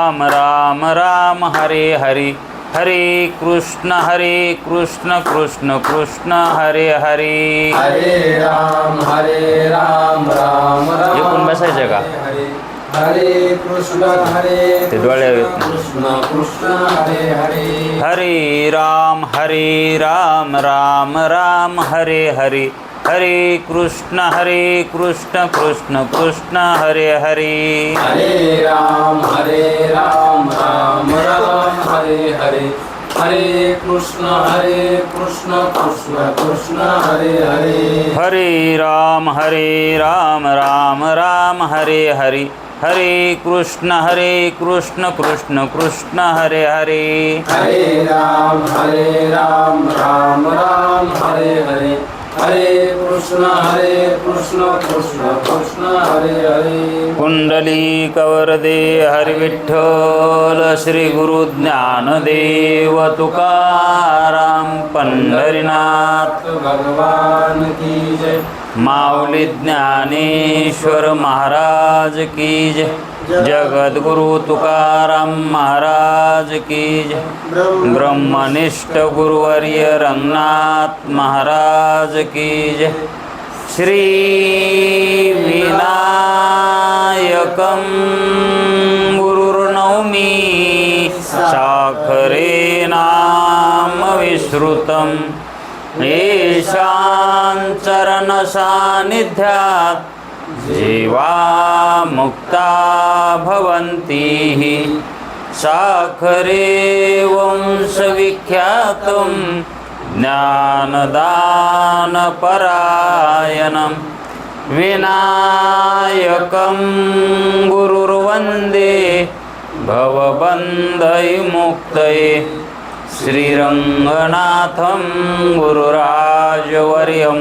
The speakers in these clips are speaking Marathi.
राम राम राम हरे हरे हरे कृष्ण कृष्ण कृष्ण हरे हरे. राम राम राम एकूण बसायचं का? हरे कृष्ण ते डोळे कृष्ण कृष्ण हरे हरे. हरे राम राम राम हरे हरे हरे कृष्ण कृष्ण कृष्ण हरे हरे. हरे राम राम राम हरे हरे हरे कृष्ण कृष्ण कृष्ण हरे हरे. हरे राम राम राम हरे हरे हरे कृष्ण कृष्ण कृष्ण हरे हरे. हरे राम राम राम हरे हरे हरे कृष्ण कृष्ण कृष्ण हरे हरे. कुंडली कवरदे हरि विठ्ठल श्री गुरु ज्ञानदेव तुकाराम पंढरीनाथ भगवान की जय. माऊली ज्ञानेश्वर महाराज की जय. जगद्गुरु तुकाराम महाराज की जय. ब्रह्मनिष्ठ गुरुवर्य रंगनाथ महाराज की जय. श्री विनायकं गुरुर्नौमि साखरे नाम विश्रुतं येषां चरण सान्निध्यात् जीवा मुक्ता भवन्ति. साखरे वंशविख्यातं ज्ञानदानपरायणं विनायकं गुरुर्वन्दे भवबन्धविमुक्तये. श्रीरङ्गनाथं गुरुराजवर्यं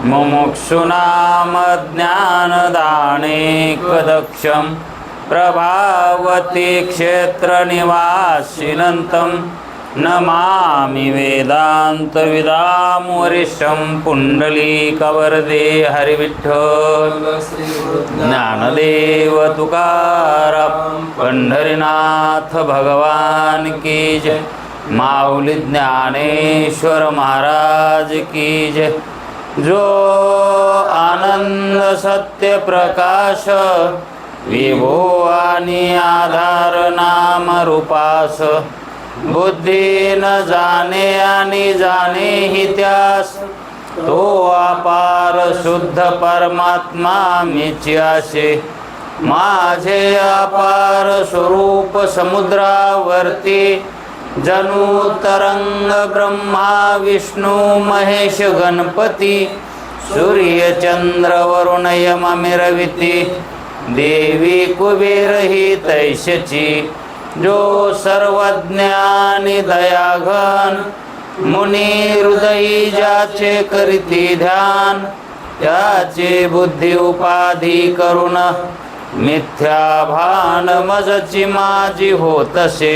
मुमुक्षूणां ज्ञानदानेकदक्षं प्रभावती क्षेत्रनिवासिनं नमामि वेदान्तविदां पुण्डलीकवरदे हरिविठ्ठल ज्ञानदेव तुकाराम पंढरीनाथ भगवान की जय. माऊली ज्ञानेश्वर महाराज की जय. जो आनंद सत्य प्रकाश विभो आणि आधार नाम रूपास बुद्धी न जाणे आणि जाणे हि त्यास तो अपार शुद्ध परमात्मा मीच्याशे. माझे अपार स्वरूप समुद्रावरती जणू तरंग ब्रह्मा विष्णू महेश गणपती सूर्य चंद्र वरुण यम मिरविती देवी कुबेर ही तैशची. जो सर्वज्ञानी दयाघन मुनी हृदयी ज्याचे करीती ध्यान त्याचे बुद्धी उपाधी करुण मिथ्या भान मजची माझी होतसे.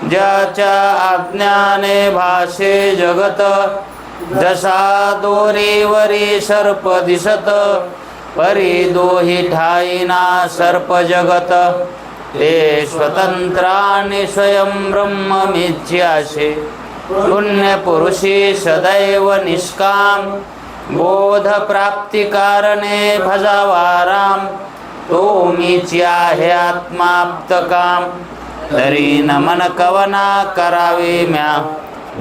ज्याच्या अज्ञाने भाषे जगत जसा दोरीवरी सर्प दिसत परी दोही ठाईना सर्प जगत. ते स्वतंत्राने स्वयं ब्रह्म मिथ्याशे. पुण्य पुरुषी सदैव निष्काम बोध प्राप्ती कारणे भजावा राम. तो मीची आहे आत्माप्त काम तरी नमन कवना करावे म्या.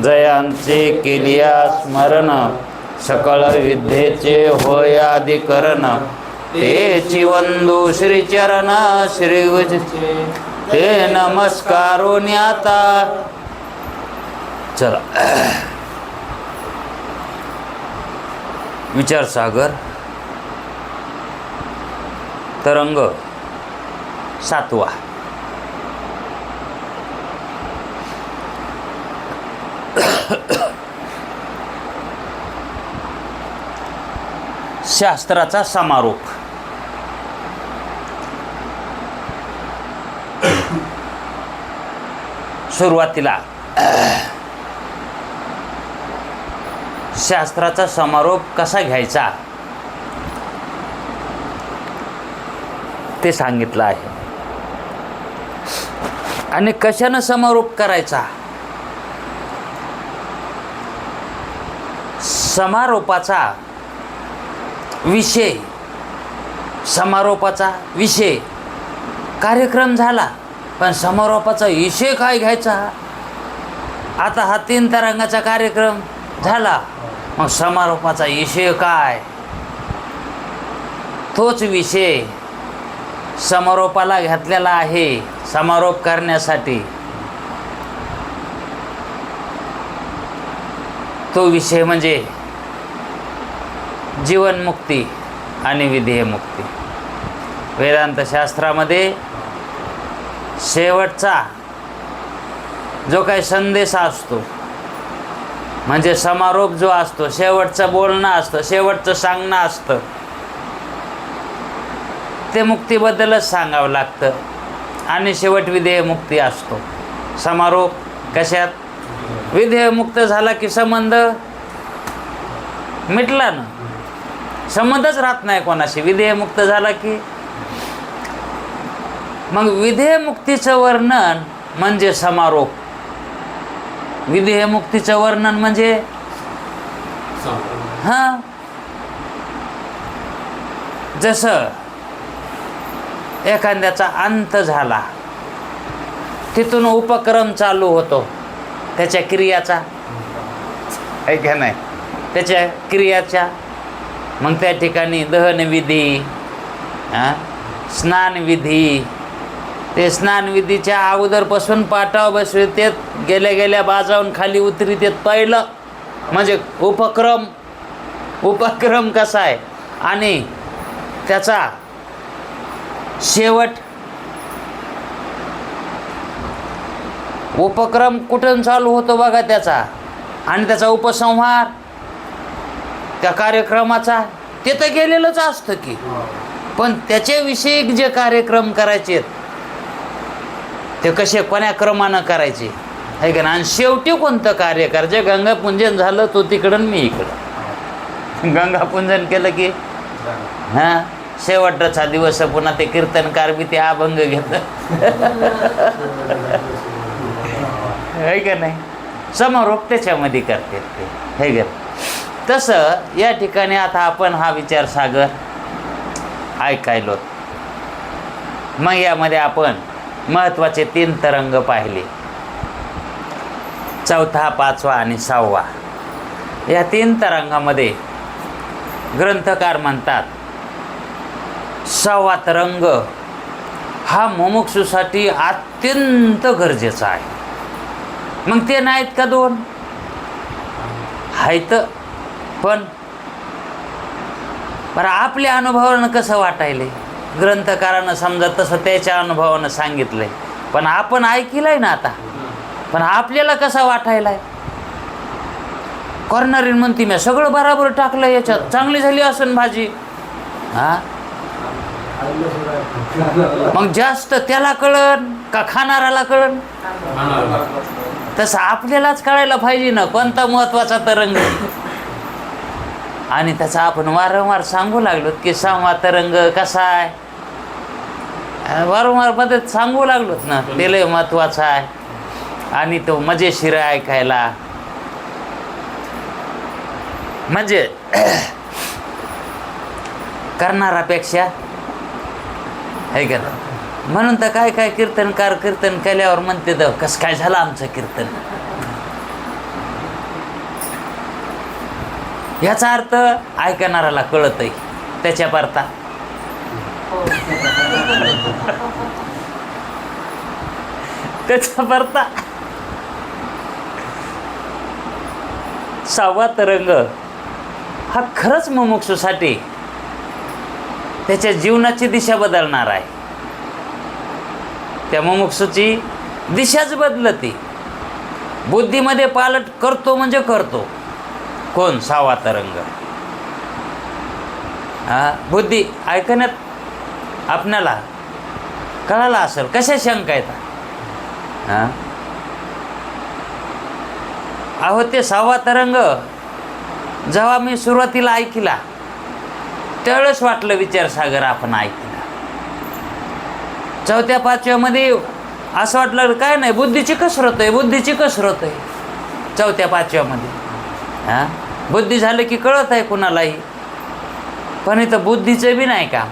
जयांचे केलिया स्मरण सकळ विद्येचे होय अधिकरण. तेची वंदू श्रीचरण श्रीगुजचे ते नमस्कारून आता. चला विचारसागर तरंग 7वा. शास्त्राचा समारोप. सुरुवातीला शास्त्राचा समारोप कसा घ्यायचा ते सांगितलं आहे. आणि कशानं समारोप करायचा? समारोपाचा विषय, समारोपाचा विषय कार्यक्रम झाला, पण समारोपाचा विषय काय घ्यायचा? आता हा 3 तरंगाचा कार्यक्रम झाला, मग समारोपाचा विषय काय? तोच विषय समारोपाला घातलेला आहे, समारोप करण्यासाठी. तो विषय म्हणजे जीवनमुक्ती आणि विधेयमुक्ती. वेदांत शास्त्रामध्ये शेवटचा जो काही संदेश असतो, म्हणजे समारोप जो असतो, शेवटचं बोलणं असतं, शेवटचं सांगणं असतं, ते मुक्तीबद्दलच सांगावं लागतं. आणि शेवट विधेयमुक्ती असतो. समारोप कशात? विधेयमुक्त झाला की संबंध मिटला ना, संबंधच राहत नाही कोणाशी. विधेयमुक्त झाला की मग विधेयमुक्तीचं वर्णन म्हणजे समारोप. विधेयमुक्तीचं वर्णन म्हणजे हां, जसं एखाद्याचा अंत झाला, तिथून उपक्रम चालू होतो त्याच्या क्रियाचा, आहे का नाही? त्याच्या क्रियाच्या. मग त्या ठिकाणी दहनविधी, स्नानविधी, ते स्नानविधीच्या अगोदरपासून पाटावर बसवितेत, गेल्या गेल्या बाजावून खाली उतरितेत. पहिलं म्हणजे उपक्रम. उपक्रम कसा आहे आणि त्याचा शेवट. उपक्रम कुठून चालू होतो बघा त्याचा, आणि त्याचा उपसंहार त्या कार्यक्रमाचा ते तर गेलेलंच असतं की, पण त्याच्याविषयी जे कार्यक्रम करायचे ते कसे कोण्या क्रमानं करायचे, आहे का ना? आणि शेवटी कोणतं कार्य करायचे? गंगापूजन झालं तो तिकडं, मी इकडं. गंगापूजन केलं की हां, शेवटचा दिवस पुन्हा ते कीर्तनकार बी ते अभंग घेतं, आहे का नाही? समारोप त्याच्यामध्ये करतात ते, हे गे. तसं या ठिकाणी आता आपण हा विचारसागर ऐकायलो. मग यामध्ये आपण महत्त्वाचे 3 तरंग पाहिले, 4था, 5वा आणि 6वा. या 3 तरंगामध्ये ग्रंथकार म्हणतात 6वा तरंग हा मुमुक्षूसाठी अत्यंत गरजेचा आहे. मग ते नाहीत का 2? आहेत, पण बरं आपल्या अनुभवानं कसं वाटायले? ग्रंथकारानं समजा तसं त्याच्या अनुभवानं सांगितलंय, पण आपण ऐकलंय ना आता, पण आपल्याला कसा वाटायलाय? कॉर्नरीन म्हणती मी सगळं बराबर टाकलं याच्यात, चांगली झाली असन भाजी. हां, मग जास्त त्याला कळन का खाणाऱ्याला कळन? तसं आपल्यालाच कळायला पाहिजे ना कोणता महत्त्वाचा तरंग. आणि त्याचा आपण वारंवार सांगू लागलो की 6वा तरंग कसा आहे, वारंवार मदत सांगू लागलोत ना, ते लय महत्त्वाचा आहे. आणि तो मजेशीर ऐकायला, म्हणजे करणारापेक्षा, आहे का? म्हणून तर काय काय कीर्तनकार कीर्तन केल्यावर म्हणते तर कसं काय झालं आमचं कीर्तन. याचा अर्थ ऐकणाऱ्याला कळतंय त्याच्या परता. त्याच्या परता 6वा तरंग हा खरंच मुमुक्षूसाठी त्याच्या जीवनाची दिशा बदलणार आहे. त्या मुमुक्षूची दिशाच बदलते. बुद्धीमध्ये पालट करतो म्हणजे करतो. कोण? 6वा तरंग. बुद्धी ऐकण्यात आपणाला कळाला असेल कशा शंका येतात. अहो ते 6वा तरंग जेव्हा मी सुरुवातीला ऐकला त्यावेळेस वाटलं विचारसागर आपण ऐकला. 4थ्या 5व्यामध्ये असं वाटलं काय नाही, बुद्धीची कसरत आहे, बुद्धीची कसरत आहे. 4थ्या 5व्यामध्ये हां बुद्धी झालं की कळत आहे कुणालाही. पण इथं बुद्धीचं बी नाही का.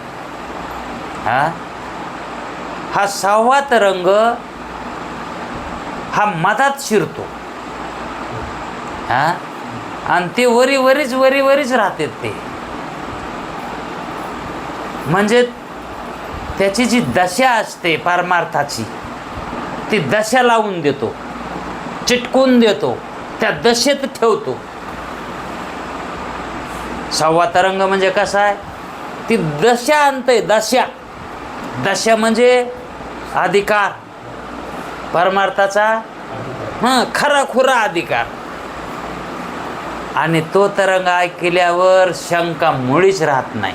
हा 6वा तरंग हा मधात शिरतो. आणि ते वरीवरीच राहतात ते. म्हणजे त्याची जी दशा असते परमार्थाची, ती दशा लावून देतो, चिटकून देतो, त्या दशेत ठेवतो. 6वा तरंग म्हणजे कसा आहे, ती दशा आणते. दशा म्हणजे अधिकार, परमार्थाचा खरा खुरा अधिकार. आणि तो तरंग ऐकल्यावर शंका मुळीच राहत नाही.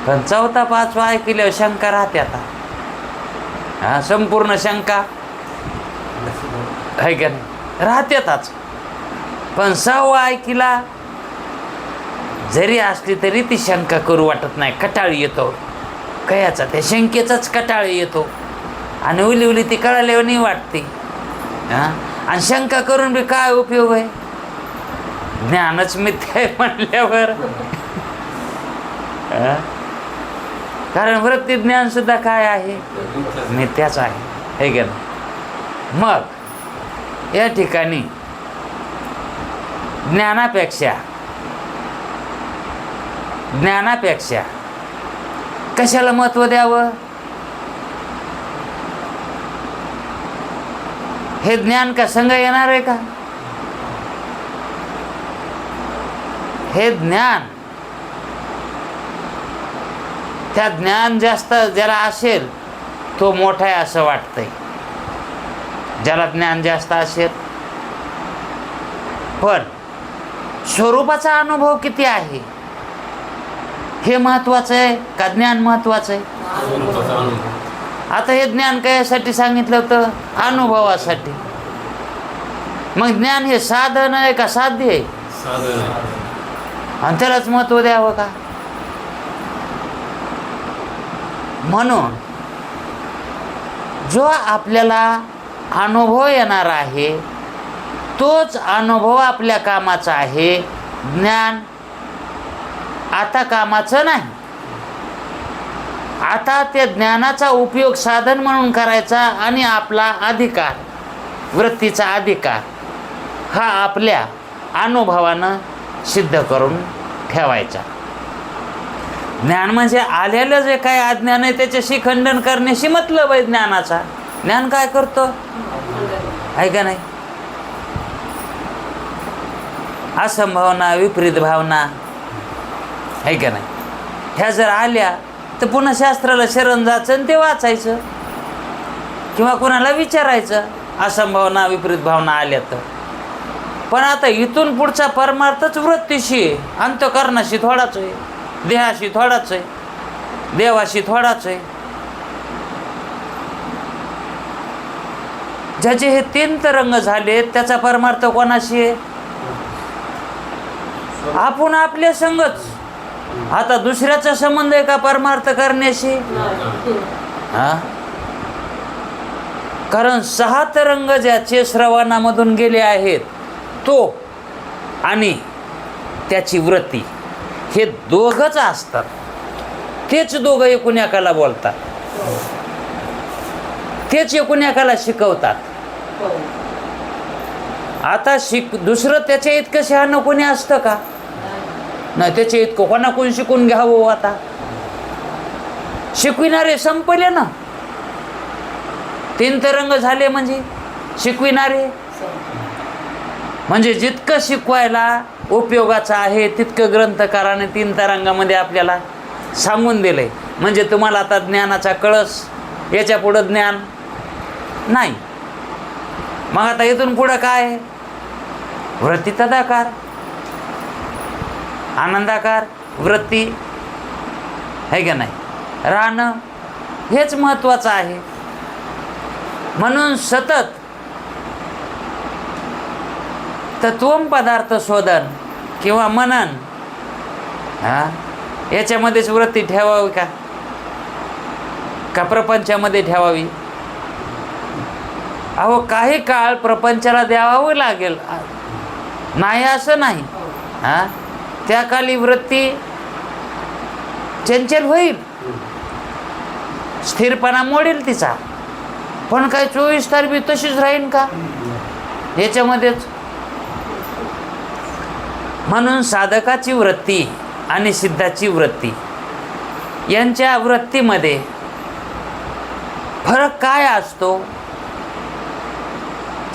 पण 4था 5वा ऐकल्यावर शंका राहते. आता संपूर्ण शंका आहे का नाही, राहतेच. पण 6वा ऐकला जरी असली तरी ती शंका करू वाटत नाही. कटाळी येतो कयाचा, त्या शंकेचाच कटाळी येतो. आणि उली ती कळाल्यावर नाही वाटते. आणि शंका करून बी काय उपयोग आहे, ज्ञानच मिथ्या आहे म्हणल्यावर. कारण वृत्ती ज्ञान सुद्धा काय आहे, मिथ्याच आहे, हे का नाही. मग या ठिकाणी ज्ञानापेक्षा कशाला महत्त्व द्यावं. हे ज्ञान का संग येणार आहे का. हे ज्ञान, त्या ज्ञान जास्त ज्याला असेल तो मोठा आहे असं वाटतंय, ज्याला ज्ञान जास्त असेल. पण स्वरूपाचा अनुभव किती आहे हे महत्वाचं आहे का ज्ञान महत्वाचं आहे. आता हे ज्ञान कशासाठी सांगितलं होतं, अनुभवासाठी. मग ज्ञान हे साधन आहे का साध्य आहे, आणि त्यालाच महत्व द्यावं का. म्हणून जो आपल्याला अनुभव येणार आहे तोच अनुभव आपल्या कामाचा आहे. ज्ञान आता कामाचं नाही. आता त्या ज्ञानाचा उपयोग साधन म्हणून करायचा आणि आपला अधिकार, वृत्तीचा अधिकार हा आपल्या अनुभवानं सिद्ध करून ठेवायचा. ज्ञान म्हणजे आलेलं जे काय अज्ञान आहे त्याच्याशी खंडन करण्याशी मतलब आहे ज्ञानाचा. ज्ञान काय करतो आहे का नाही, असंभावना, विपरीत भावना आहे का नाही, ह्या जर आल्या तर पुन्हा शास्त्राला शरण जायचं आणि ते वाचायचं किंवा कोणाला विचारायचं. असंभावना, विपरीत भावना आल्या तर. पण आता इथून पुढचा परमार्थच वृत्तीशी आहे, अंतःकरणाशी थोडाच आहे, देहाशी थोडाच आहे, देवाशी थोडाच आहे. ज्याचे हे 3 तरंग झाले त्याचा परमार्थ कोणाशी आहे, आपण आपल्या संगच. आता दुसऱ्याचा संबंध आहे का परमार्थ करण्याशी. कारण 6 तरंग ज्याचे श्रवणामधून गेले आहेत तो आणि त्याची वृत्ती हे दोघंच असतात. तेच दोघं एकूण एकाला बोलतात, तेच एकूण एकाला शिकवतात. आता दुसरं त्याच्या इतकं शहाणं कोणी असतं का नाही, त्याच्या इतकं कोणा कोण शिकून घ्यावं. आता शिकविणारे संपले ना. 3 तरंग झाले म्हणजे शिकविणारे, म्हणजे जितकं शिकवायला उपयोगाचं आहे तितकं ग्रंथकाराने 3 तरंगामध्ये आपल्याला सांगून दिलंय. म्हणजे तुम्हाला आता ज्ञानाचा कळस, याच्या पुढं ज्ञान नाही. मग आता इथून पुढं काय, वृत्ती तदाकार, आनंदाकार वृत्ती आहे का नाही, राहणं हेच महत्त्वाचं आहे. म्हणून सतत तत्वम पदार्थ शोधन किंवा मनन याच्यामध्येच वृत्ती ठेवावी का प्रपंचामध्ये ठेवावी. अहो काही काळ प्रपंचाला द्यावं लागेल, नाही असं नाही. हां, त्या काली वृत्ती चंचल होईल, स्थिरपणा मोडेल तिचा. पण काय 24 तास बी तशीच राहील का याच्यामध्येच? म्हणून साधकाची वृत्ती आणि सिद्धाची वृत्ती यांच्या वृत्तीमध्ये फरक काय असतो?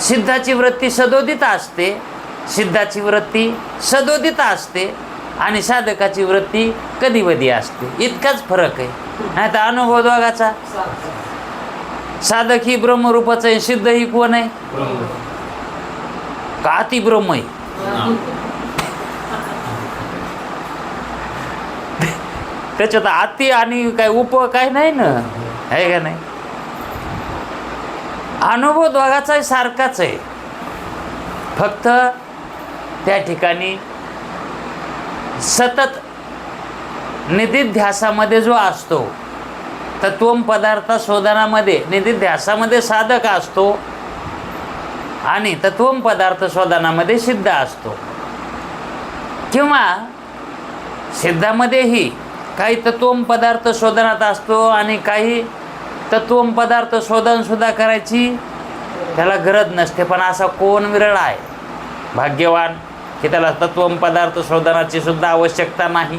सिद्धाची वृत्ती सदोदित असते, सिद्धाची वृत्ती सदोदित असते आणि साधकाची वृत्ती कधी कधी असते. इतकाच फरक आहे. नाही तर अनुभव दोघाचा. साधक ही ब्रह्मरूपाचं आहे, सिद्ध ही कोण आहे? का अति ब्रह्म आहे? त्याच्यात अति आणि काय उप काय नाही ना, आहे का नाही? अनुभव दोघाचाही सारखाच आहे, फक्त त्या ठिकाणी सतत निधिध्यासामध्ये जो असतो, तत्वम पदार्थ शोधनामध्ये निधिध्यासामध्ये साधक असतो आणि तत्वम पदार्थ शोधनामध्ये सिद्ध असतो. किंवा सिद्धामध्येही काही तत्वम पदार्थ शोधनात असतो आणि काही तत्वम पदार्थ शोधन सुद्धा करायची त्याला गरज नसते. पण असा कोण विरळ आहे भाग्यवान की त्याला तत्वम पदार्थ शोधनाची सुद्धा आवश्यकता नाही.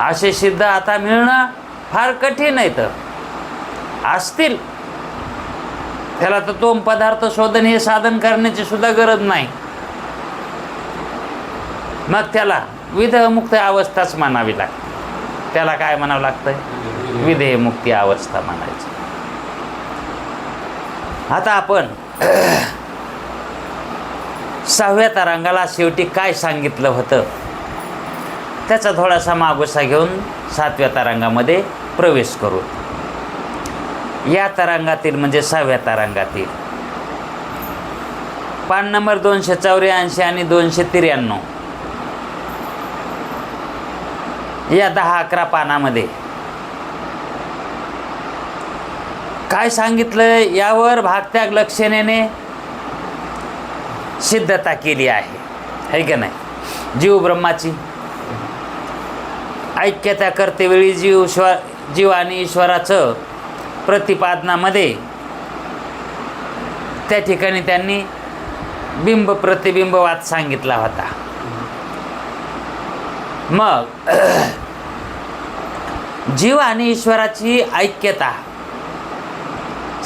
असे सिद्ध आता मिळणं फार कठीण आहे. तर असतील त्याला तत्वम पदार्थ शोधन हे साधन करण्याची सुद्धा गरज नाही. मग त्याला विधेयमुक्त अवस्थाच म्हणावी लागते. त्याला काय म्हणावं लागतं? विधेयमुक्ती अवस्था म्हणायची. आता आपण 6व्या तरंगाला शेवटी काय सांगितलं होतं त्याचा थोडासा मागोसा घेऊन 7व्या तरंगामध्ये प्रवेश करू. या तरंगातील म्हणजे 6व्या तरंगातील पान नंबर 284 आणि 293 या 10-11 पानामध्ये काय सांगितलं यावर भागत्याग लक्षणेने सिद्धता केली आहे का नाही? जीव ब्रह्माची ऐक्यता करतेवेळी जीव आणि ईश्वराचं प्रतिपादनामध्ये त्या ठिकाणी त्यांनी बिंब प्रतिबिंबवाद सांगितला होता. मग जीव आणि ईश्वराची ऐक्यता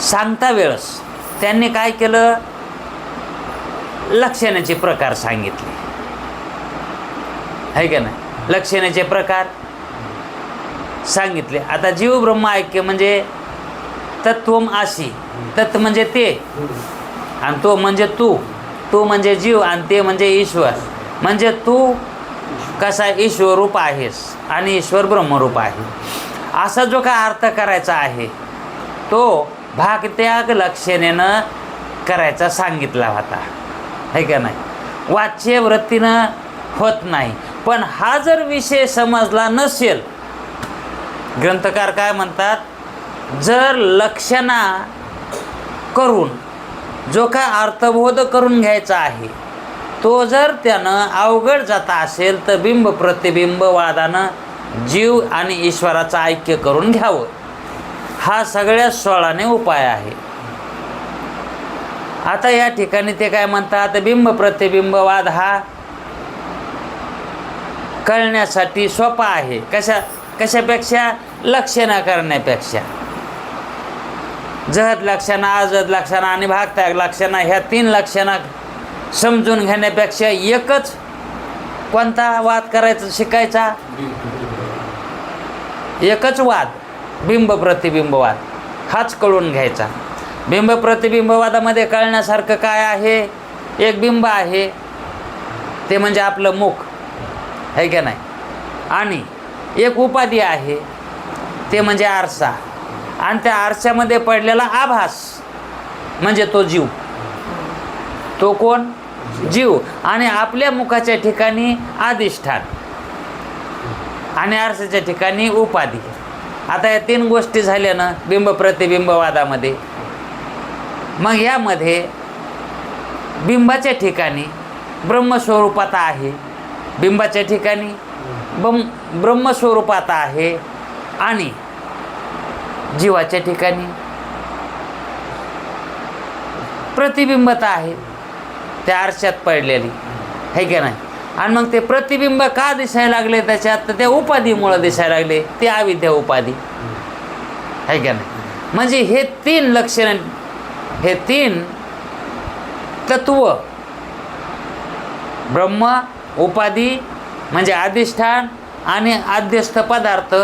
सांगता वेळस त्यांनी काय केलं? लक्षणाचे प्रकार सांगितले, आहे का नाही? लक्षणाचे प्रकार सांगितले. आता जीव ब्रह्म ऐक्य म्हणजे तत्वम आशी, तत् म्हणजे ते आणि तो म्हणजे तू म्हणजे जीव आणि ते म्हणजे ईश्वर. म्हणजे तू कसा ईश्वरूप आहेस आणि ईश्वर ब्रह्मरूप आहे, असा जो काय अर्थ करायचा आहे तो भागत्याग लक्षणेनं करायचा सांगितला होता, आहे का नाही? वाच्य वृत्तीनं होत नाही. पण हा जर विषय समजला नसेल, ग्रंथकार काय म्हणतात, जर लक्षणा करून जो काय अर्थबोध करून घ्यायचा आहे तो जर त्यानं अवघड जाता असेल तर बिंब प्रतिबिंबवादानं जीव आणि ईश्वराचं ऐक्य करून घ्यावं. हा सगळ्यात सोळाने उपाय आहे. आता या ठिकाणी ते काय म्हणतात, बिंब प्रतिबिंबवाद हा कळण्यासाठी सोपा आहे. कशापेक्षा? लक्षणा करण्यापेक्षा. जहद लक्षणा, अजद लक्षणा आणि भागत्याग लक्षणा ह्या 3 लक्षणा समजून घेण्यापेक्षा एकच कोणता वाद करायचा शिकायचा? एकच वाद, बिंब प्रतिबिंबवाद, हाच कळून घ्यायचा. बिंब प्रतिबिंबवादामध्ये कळण्यासारखं काय आहे? एक बिंब आहे ते म्हणजे आपलं मुख, आहे का नाही? आणि एक उपाधी आहे ते म्हणजे आरसा, आणि त्या आरशामध्ये पडलेला आभास म्हणजे तो जीव. तो कोण? जीव. आणि आपल्या मुखाच्या ठिकाणी अधिष्ठान आणि आरशाच्या ठिकाणी उपाधी. आता या 3 गोष्टी झाल्या ना बिंब प्रतिबिंबवादामध्ये. मग यामध्ये बिंबाच्या ठिकाणी ब्रह्मस्वरूपात आहे, बिंबाच्या ठिकाणी ब्रह्मस्वरूपात आहे आणि जीवाच्या ठिकाणी प्रतिबिंबता आहे, त्या आरशात पडलेली आहे की नाही. आणि मग ते प्रतिबिंब का दिसायला लागले त्याच्यात, तर त्या उपाधीमुळं दिसायला लागले, ते अविद्या उपाधी आहे की नाही. म्हणजे हे तीन लक्षण, हे तीन तत्व, ब्रह्म, उपाधी म्हणजे अधिष्ठान आणि अध्यस्थ पदार्थ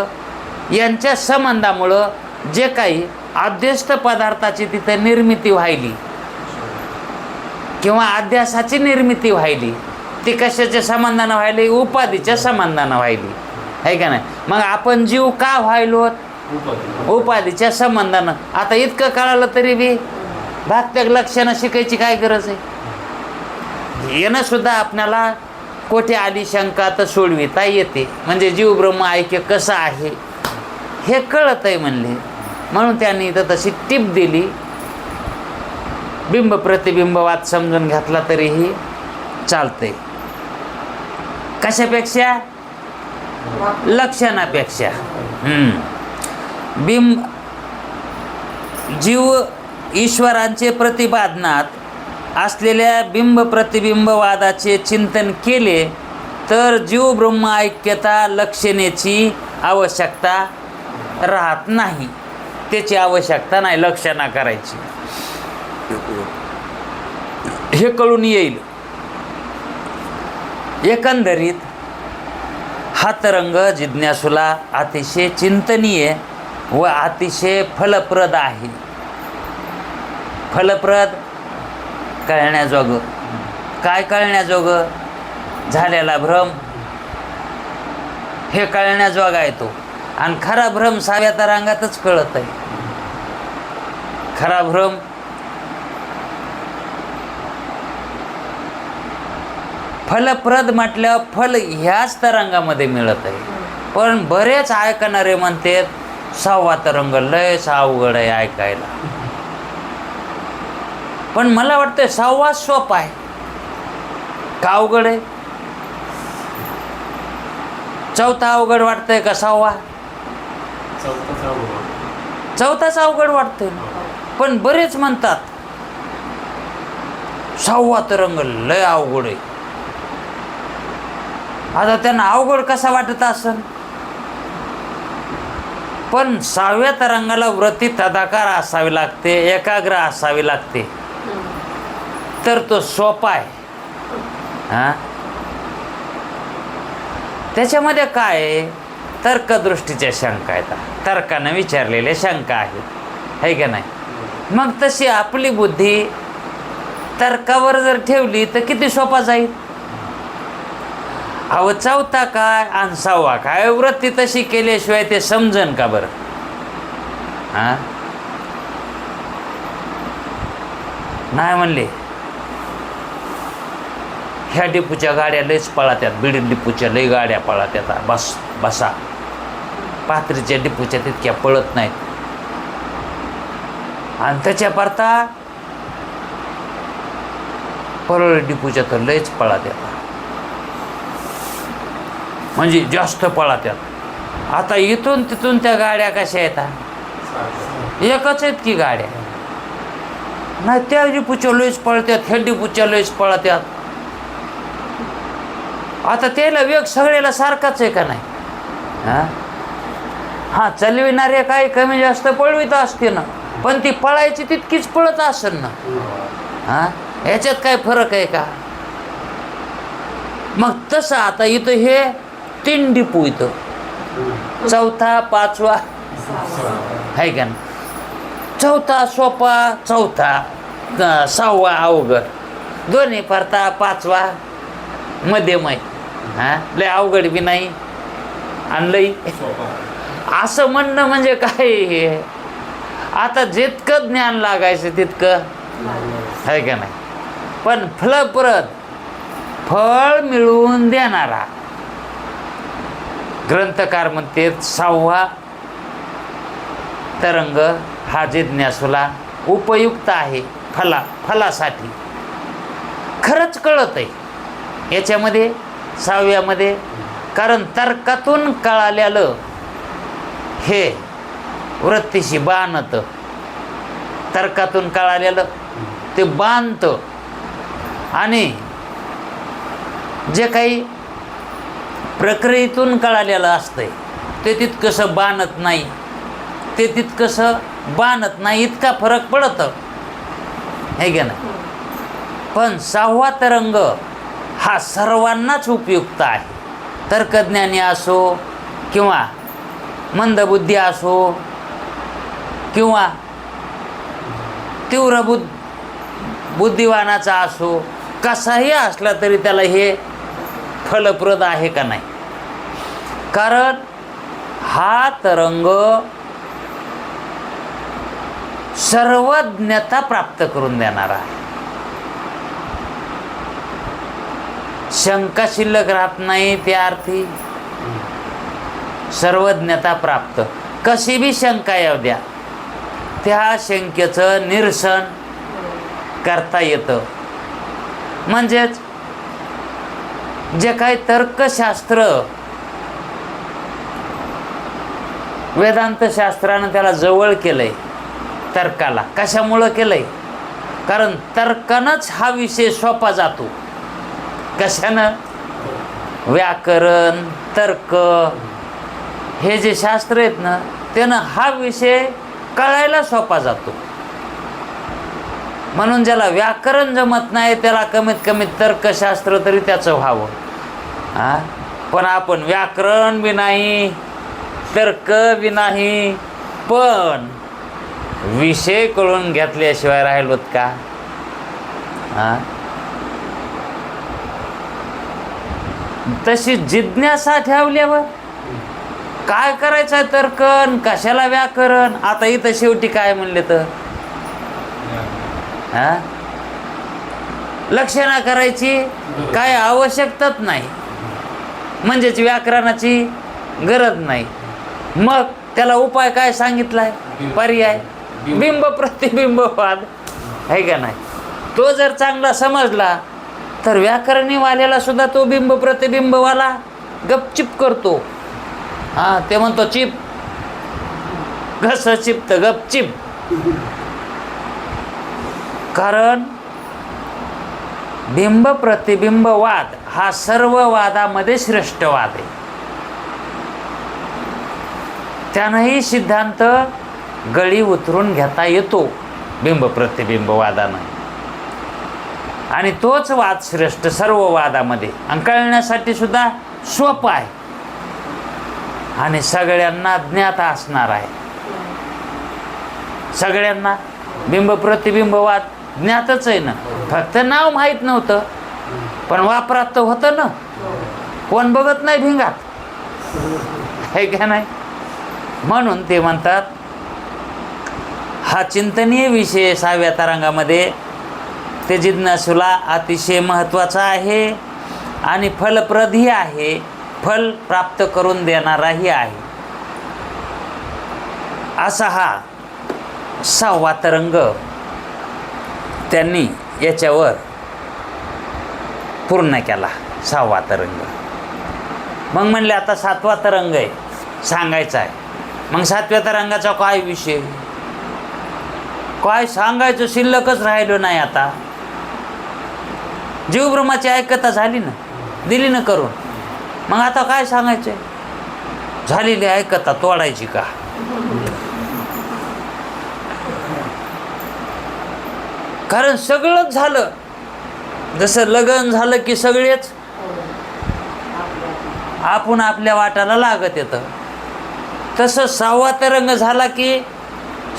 यांच्या संबंधामुळं जे काही अध्यस्थ पदार्थाची तिथे निर्मिती व्हायली किंवा अध्यासाची निर्मिती व्हायली, ती कशाच्या संबंधानं व्हायली, उपाधीच्या संबंधानं व्हायली आहे का नाही. मग आपण जीव का व्हायलो, उपाधीच्या संबंधानं. आता इतकं कळालं तरी बी भागत्याग लक्षणं शिकायची काय गरज आहे. येणं सुद्धा आपल्याला कोठे आली शंका तर सोडविता येते. म्हणजे जीव ब्रह्म ऐक्य कसं आहे हे कळत आहे म्हणले, म्हणून त्यांनी इथं तशी टीप दिली. बिंब प्रतिबिंबवाद समजून घेतला तरीही चालतंय. कशापेक्षा, लक्षणापेक्षा. बिंब जीव ईश्वरांचे प्रतिपादनात असलेल्या बिंब प्रतिबिंबवादाचे चिंतन केले तर जीव ब्रह्म ऐक्यता लक्षणेची आवश्यकता राहत नाही, त्याची आवश्यकता नाही लक्षणा करायची, हे कळून येईल. एकंदरीत हा तरंग जिज्ञासूला अतिशय चिंतनीय व अतिशय फलप्रद आहे. फलप्रद कळण्याजोगं. काय कळण्याजोगं, झालेला भ्रम हे कळण्याजोगा आहे तो. आणि खरा भ्रम 6व्या तरंगातच कळत आहे. खरा भ्रम फलप्रद म्हटल्यावर फल ह्याच तरंगामध्ये मिळत आहे. पण बरेच ऐकणारे म्हणतात 6वा तरंग लयच अवघड आहे ऐकायला. पण मला वाटतं 6वा सोपा आहे का अवघड आहे. 4था अवघड वाटतंय का 6वा, 4थाच अवघड वाटतंय. पण बरेच म्हणतात 6वा तरंग लय अवघड आहे. आता त्यांना अवघड कसा वाटत असेल. पण 6व्या तरंगाला वृत्ती तदाकार असावी लागते, एकाग्र असावी लागते, तर तो सोपा आहे. हां, त्याच्यामध्ये काय आहे, तर्कदृष्टीच्या शंका आहेत, तर्कानं विचारलेल्या शंका आहेत है का नाही. मग तशी आपली बुद्धी तर्कावर जर ठेवली तर किती सोपा जाईल. अहो 4था काय आणि 6वा काय, वृत्ती तशी केल्याशिवाय ते समजन का बरं. हां, नाही म्हणले. ह्या डिपूच्या गाड्या लयच पळात्यात, बीड डिपूच्या लय गाड्या पळात्यात, बसा. पाथरीच्या डिपूच्या तितक्या पळत नाहीत. आणि त्याच्या परता परळी डिपूच्या तर लयच पळात्यात, म्हणजे जास्त पळात्यात. आता इथून तिथून त्या गाड्या कशा येतात, एकच आहेत की गाड्या. नाही त्या डिपूच्या लयच पळत्यात, ह्या डिपूच्या लयच पळत्यात. आता त्याला वेग सगळ्याला सारखाच आहे का नाही. हां, चालविणारे काही कमी जास्त पळवित असते ना, पण ती पळायची तितकीच पळत असेल ना. हां, ह्याच्यात काय फरक आहे का. मग तसं आता इथं हे 3 डिपू, इथं 4था 5वा आहे का ना. 4था सोपा, 4था 6वा अवघड, दोन्ही परता 5वा मध्यम आहे. हां, लय अवघड बी नाही आणि लई असं म्हणणं म्हणजे काय हे. आता जितकं ज्ञान लागायचं तितकं आहे का नाही. पण फलप्रद, फळ मिळवून देणारा ग्रंथकार म्हणते 6वा तरंग हा जिज्ञासूला उपयुक्त आहे, फलासाठी खरंच कळत आहे याच्यामध्ये 6व्यामध्ये. कारण तर्कातून कळालेलं हे वृत्तीशी बाणतं, तर्कातून कळालेलं ते बांधतं आणि जे काही प्रक्रियेतून कळालेलं असतंय ते तितकंसं बाणत नाही, ते तितकंसं बाणत नाही, इतका फरक पडतं हे की नाही. पण 6वा तरंग हा सर्वांनाच उपयुक्त आहे. तर्कज्ञानी असो किंवा मंदबुद्धी असो किंवा तीव्र बुद्धिवानाचा असो, कसाही असला तरी त्याला हे फलप्रद आहे का नाही. कारण हा तरंग सर्वज्ञता प्राप्त करून देणारा आहे. शंका शिल्लक राहत नाही त्या अर्थी सर्वज्ञता प्राप्त. कशी बी शंका येऊ द्या त्या शंकेचं निरसन करता येतं. म्हणजेच जे काही तर्कशास्त्र वेदांतशास्त्रानं त्याला जवळ केलंय, तर्काला कशामुळं केलंय? कारण तर्कानंच हा विषय सोपा जातो. कशानं? व्याकरण तर्क हे जे शास्त्र आहेत ना त्यानं हा विषय कळायला सोपा जातो. म्हणून ज्याला व्याकरण जमत नाही त्याला कमीत कमी तर्कशास्त्र तरी त्याचं व्हावं. पण आपण व्याकरण बी नाही, तर्क बी नाही, पण विषय कळून घेतल्याशिवाय राहिलोत का? तशी जिज्ञासा ठेवल्यावर काय करायचं तर्कन, कशाला व्याकरण? आता इथं शेवटी काय म्हणले तर लक्षणा करायची काय आवश्यकताच नाही, म्हणजेच व्याकरणाची गरज नाही. मग त्याला उपाय काय सांगितलाय? पर्याय बिंब प्रतिबिंबवाद आहे का नाही. तो जर चांगला समजला तर व्याकरणीवाल्याला सुद्धा तो बिंब प्रतिबिंबवाला गपचिप करतो. ते म्हणतो चिप घस चिपत गपचिप. कारण बिंब प्रतिबिंबवाद हा सर्व वादामध्ये श्रेष्ठ वाद आहे. त्यानंही सिद्धांत गळी उतरून घेता येतो बिंब प्रतिबिंबवादानं, आणि तोच वाद श्रेष्ठ सर्व वादामध्ये. आणि कळण्यासाठी सुद्धा सोपा आहे आणि सगळ्यांना ज्ञात असणार आहे. सगळ्यांना बिंब प्रतिबिंबवाद ज्ञातच आहे ना, फक्त नाव माहीत नव्हतं पण वापरात तर होतं ना. कोण बघत नाही भिंगात आहे का नाही. म्हणून ते म्हणतात हा चिंतनीय विषय 6व्या तरंगामध्ये ते जिज्ञासूला अतिशय महत्त्वाचा आहे आणि फलप्रदही आहे, फल प्राप्त करून देणाराही आहे. असा हा 6वा तरंग त्यांनी याच्यावर पूर्ण केला, 6वा तरंग. मग म्हणले आता 7वा तरंग आहे सांगायचा आहे. मग 7व्या तरंगाचा काय विषय, काय सांगायचं शिल्लकच राहिलो नाही. आता जीवब्रह्माची ऐकता झाली ना, दिली ना करून. मग आता काय सांगायचं? झालेली ऐकता तोडायची का? कारण सगळंच झालं. जसं लग्न झालं की सगळेच आपण आपल्या वाटाला लागत येतं, तसं 6वा तरंग झाला की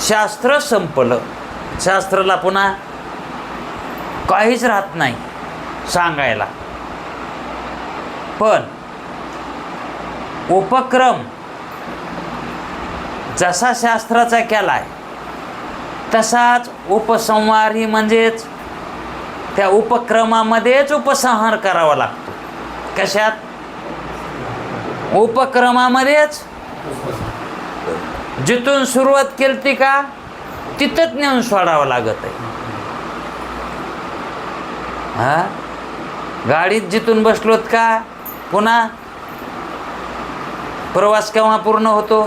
शास्त्र संपलं. शास्त्राला पुन्हा काहीच राहत नाही सांगायला. पण उपक्रम जसा शास्त्राचा केलाय तसाच उपसंहारही, म्हणजेच त्या उपक्रमामध्येच उपसंहार करावा लागतो. कशात? उपक्रमामध्येच. जिथून सुरुवात केली का तिथंच नेऊन सोडावं लागत आहे. हा, गाडीत जिथून बसलोत का पुन्हा प्रवास केव्हा पूर्ण होतो?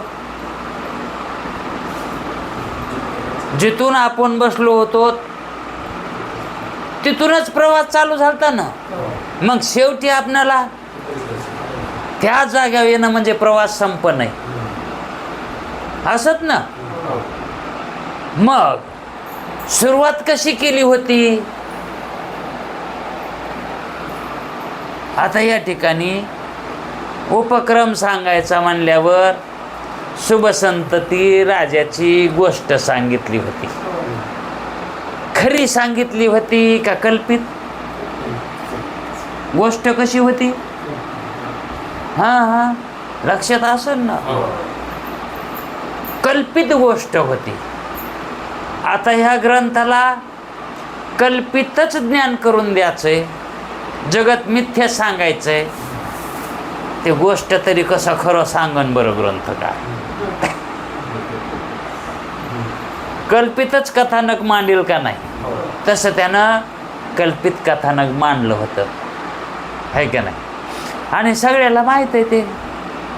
जिथून आपण बसलो होतो तिथूनच प्रवास चालू झालता ना. मग शेवटी आपणाला त्या जाग्यावर येणं म्हणजे प्रवास संपन्न नाही असत ना. मग सुरुवात कशी केली होती? आता या ठिकाणी उपक्रम सांगायचा म्हणल्यावर शुभसंतती राजाची गोष्ट सांगितली होती. खरी सांगितली होती का कल्पित? गोष्ट कशी होती? हां लक्षात असेल ना. कल्पित गोष्ट होती. आता ह्या ग्रंथाला कल्पितच ज्ञान करून द्यायचंय, जगत मिथ्या सांगायचंय. ते गोष्ट तरी कसं खरं सांगन बरं ग्रंथ का? कल्पितच कथानक मांडेल का नाही? तसं त्यानं कल्पित कथानक मांडलं होतं, है का नाही? आणि सगळ्याला माहीत आहे ते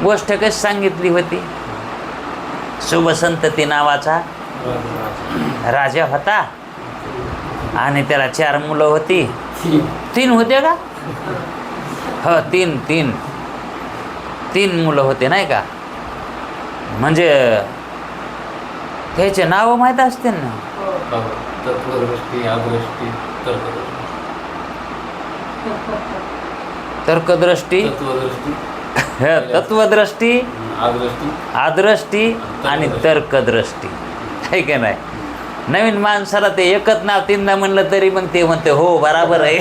गोष्ट कशी सांगितली होती. शुभसंतती नावाचा राजा होता आणि त्याला 4 मुलं होती. 3 होते का? हो, 3 मुलं होते नाही का? म्हणजे त्याचे नाव माहीत असतील ना. तत्वदृष्टी, अदृष्टी, तर्कदृष्टी, तत्वदृष्टी, आदृष्टी आणि तर्कदृष्टी, आहे का नाही? नवीन माणसाला ते एकच नाव 3दा म्हणलं तरी मग ते म्हणते हो बराबर आहे.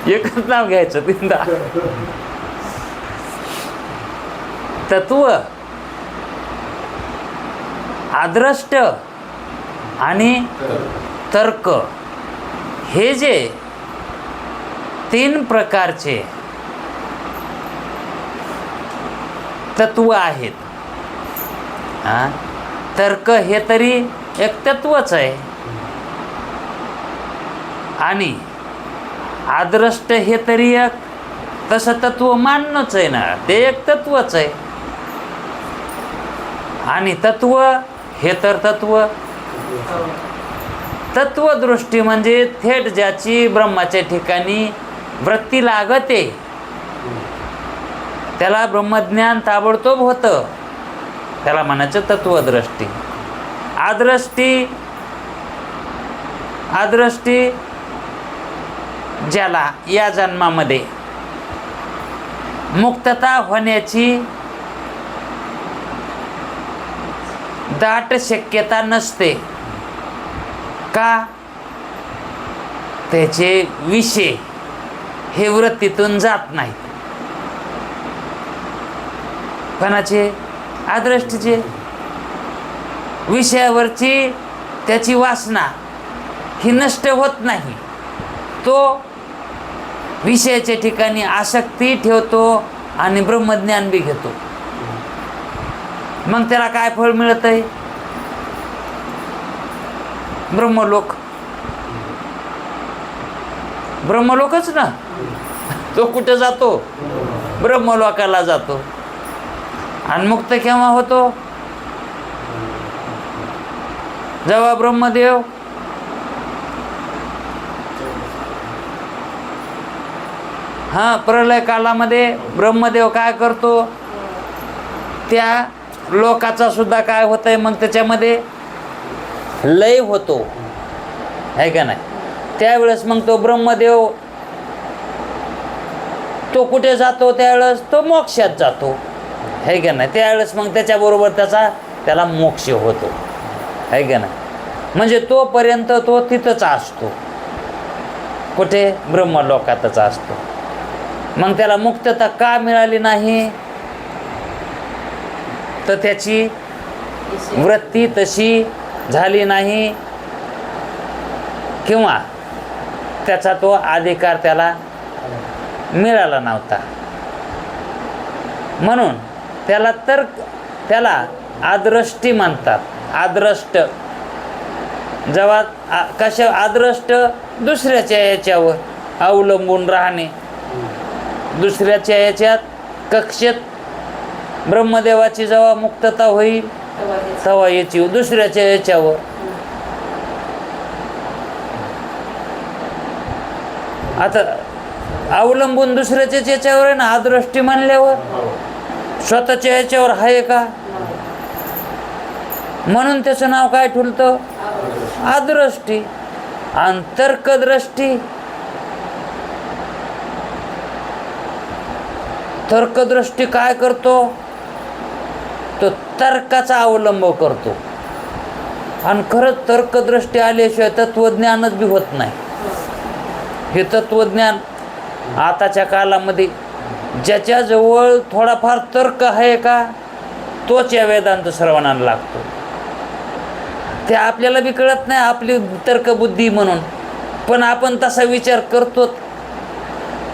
एकच नाव घ्यायचं 3दा. तत्व, आदृष्ट आणि तर्क हे जे 3 प्रकारचे तत्व आहेत. तर्क हे तरी एक तत्वच आहे आणि आदृष्ट हे तरी एक तसं तत्व मानणंच आहे ना. ते एक तत्वच आहे आणि तत्व हे तर तत्वदृष्टी म्हणजे थेट ज्याची ब्रह्माच्या ठिकाणी वृत्ती लागते त्याला ब्रह्मज्ञान ताबडतोब होतं, त्याला म्हणायचं तत्वदृष्टी. आदृष्टी ज्याला या जन्मामध्ये मुक्तता होण्याची दाट शक्यता नसते का? त्याचे विषय हे वृत्तीतून जात नाहीत. कोणाचे? आदृष्टीचे. विषयावरची त्याची वासना ही नष्ट होत नाही. तो विषयाच्या ठिकाणी आसक्ती ठेवतो आणि ब्रह्मज्ञान बी घेतो. मग त्याला काय फळ मिळत आहे? ब्रह्मलोक. ब्रह्मलोकच ना. तो कुठे जातो? ब्रह्मलोकाला जातो. आणि मुक्त केव्हा होतो? जेव्हा ब्रह्मदेव प्रलय कालामध्ये ब्रह्मदेव काय करतो? त्या लोकाचा सुद्धा काय होत आहे मग त्याच्यामध्ये लय होतो, आहे का नाही? त्यावेळेस मग तो ब्रह्मदेव तो कुठे जातो? त्यावेळेस तो मोक्षात जातो, आहे का नाही? त्यावेळेस मग त्याच्याबरोबर त्याला मोक्ष होतो, आहे का नाही? म्हणजे तोपर्यंत तो तिथंच असतो. कुठे? ब्रह्मलोकातच असतो. मग त्याला मुक्तता का मिळाली नाही? तर त्याची वृत्ती तशी झाली नाही किंवा त्याचा तो अधिकार त्याला मिळाला नव्हता. म्हणून त्याला आद्रष्टी म्हणतात. आद्रष्ट जेव्हा कशा आद्रष्ट दुसऱ्याच्या याच्यावर अवलंबून राहणे, दुसऱ्याच्या याच्यात कक्षेत ब्रह्मदेवाची जेव्हा मुक्तता होईल तेव्हा याची दुसऱ्याच्या याच्यावर. आता अवलंबून दुसऱ्याच्याच याच्यावर आहे ना आदृष्टी म्हणल्यावर, स्वतःच्या याच्यावर आहे का? म्हणून त्याचं नाव काय ठेवलं? आदृष्टी. आणि तर्कदृष्टी, तर्कदृष्टी काय करतो? तो तर्काचा अवलंब करतो. आणि खरंच तर्कदृष्टी आल्याशिवाय तत्वज्ञानच बी होत नाही. हे तत्वज्ञान आताच्या कालामध्ये ज्याच्याजवळ थोडाफार तर्क आहे का तोच या वेदांत श्रवणाला लागतो. ते आपल्याला बी कळत नाही आपली तर्कबुद्धी म्हणून, पण आपण तसा विचार करतो.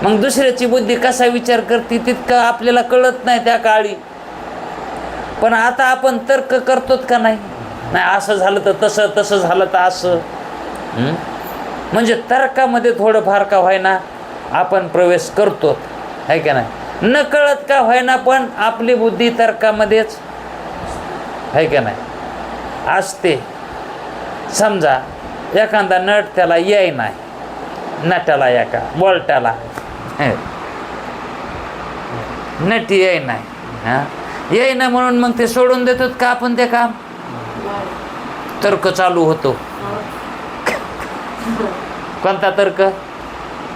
मग दुसऱ्याची बुद्धी कसा विचार करते तितकं आपल्याला कळत नाही त्या काळी. पण आता आपण तर्क करतोत का नाही? नाही, असं झालं तर तसं, तसं झालं तर असं. म्हणजे तर्कामध्ये थोडंफार का व्हायना आपण प्रवेश करतो, आहे का नाही? न कळत का व्हायना पण आपली बुद्धी तर्कामध्येच, आहे का नाही, असते. समजा एखादा नट त्याला येई नाही, नटाला एका बोलटाला नट येई नाही, हां येई ना म्हणून मग ते सोडून देतात का आपण ते काम? तर्क चालू होतो. कोणता तर्क?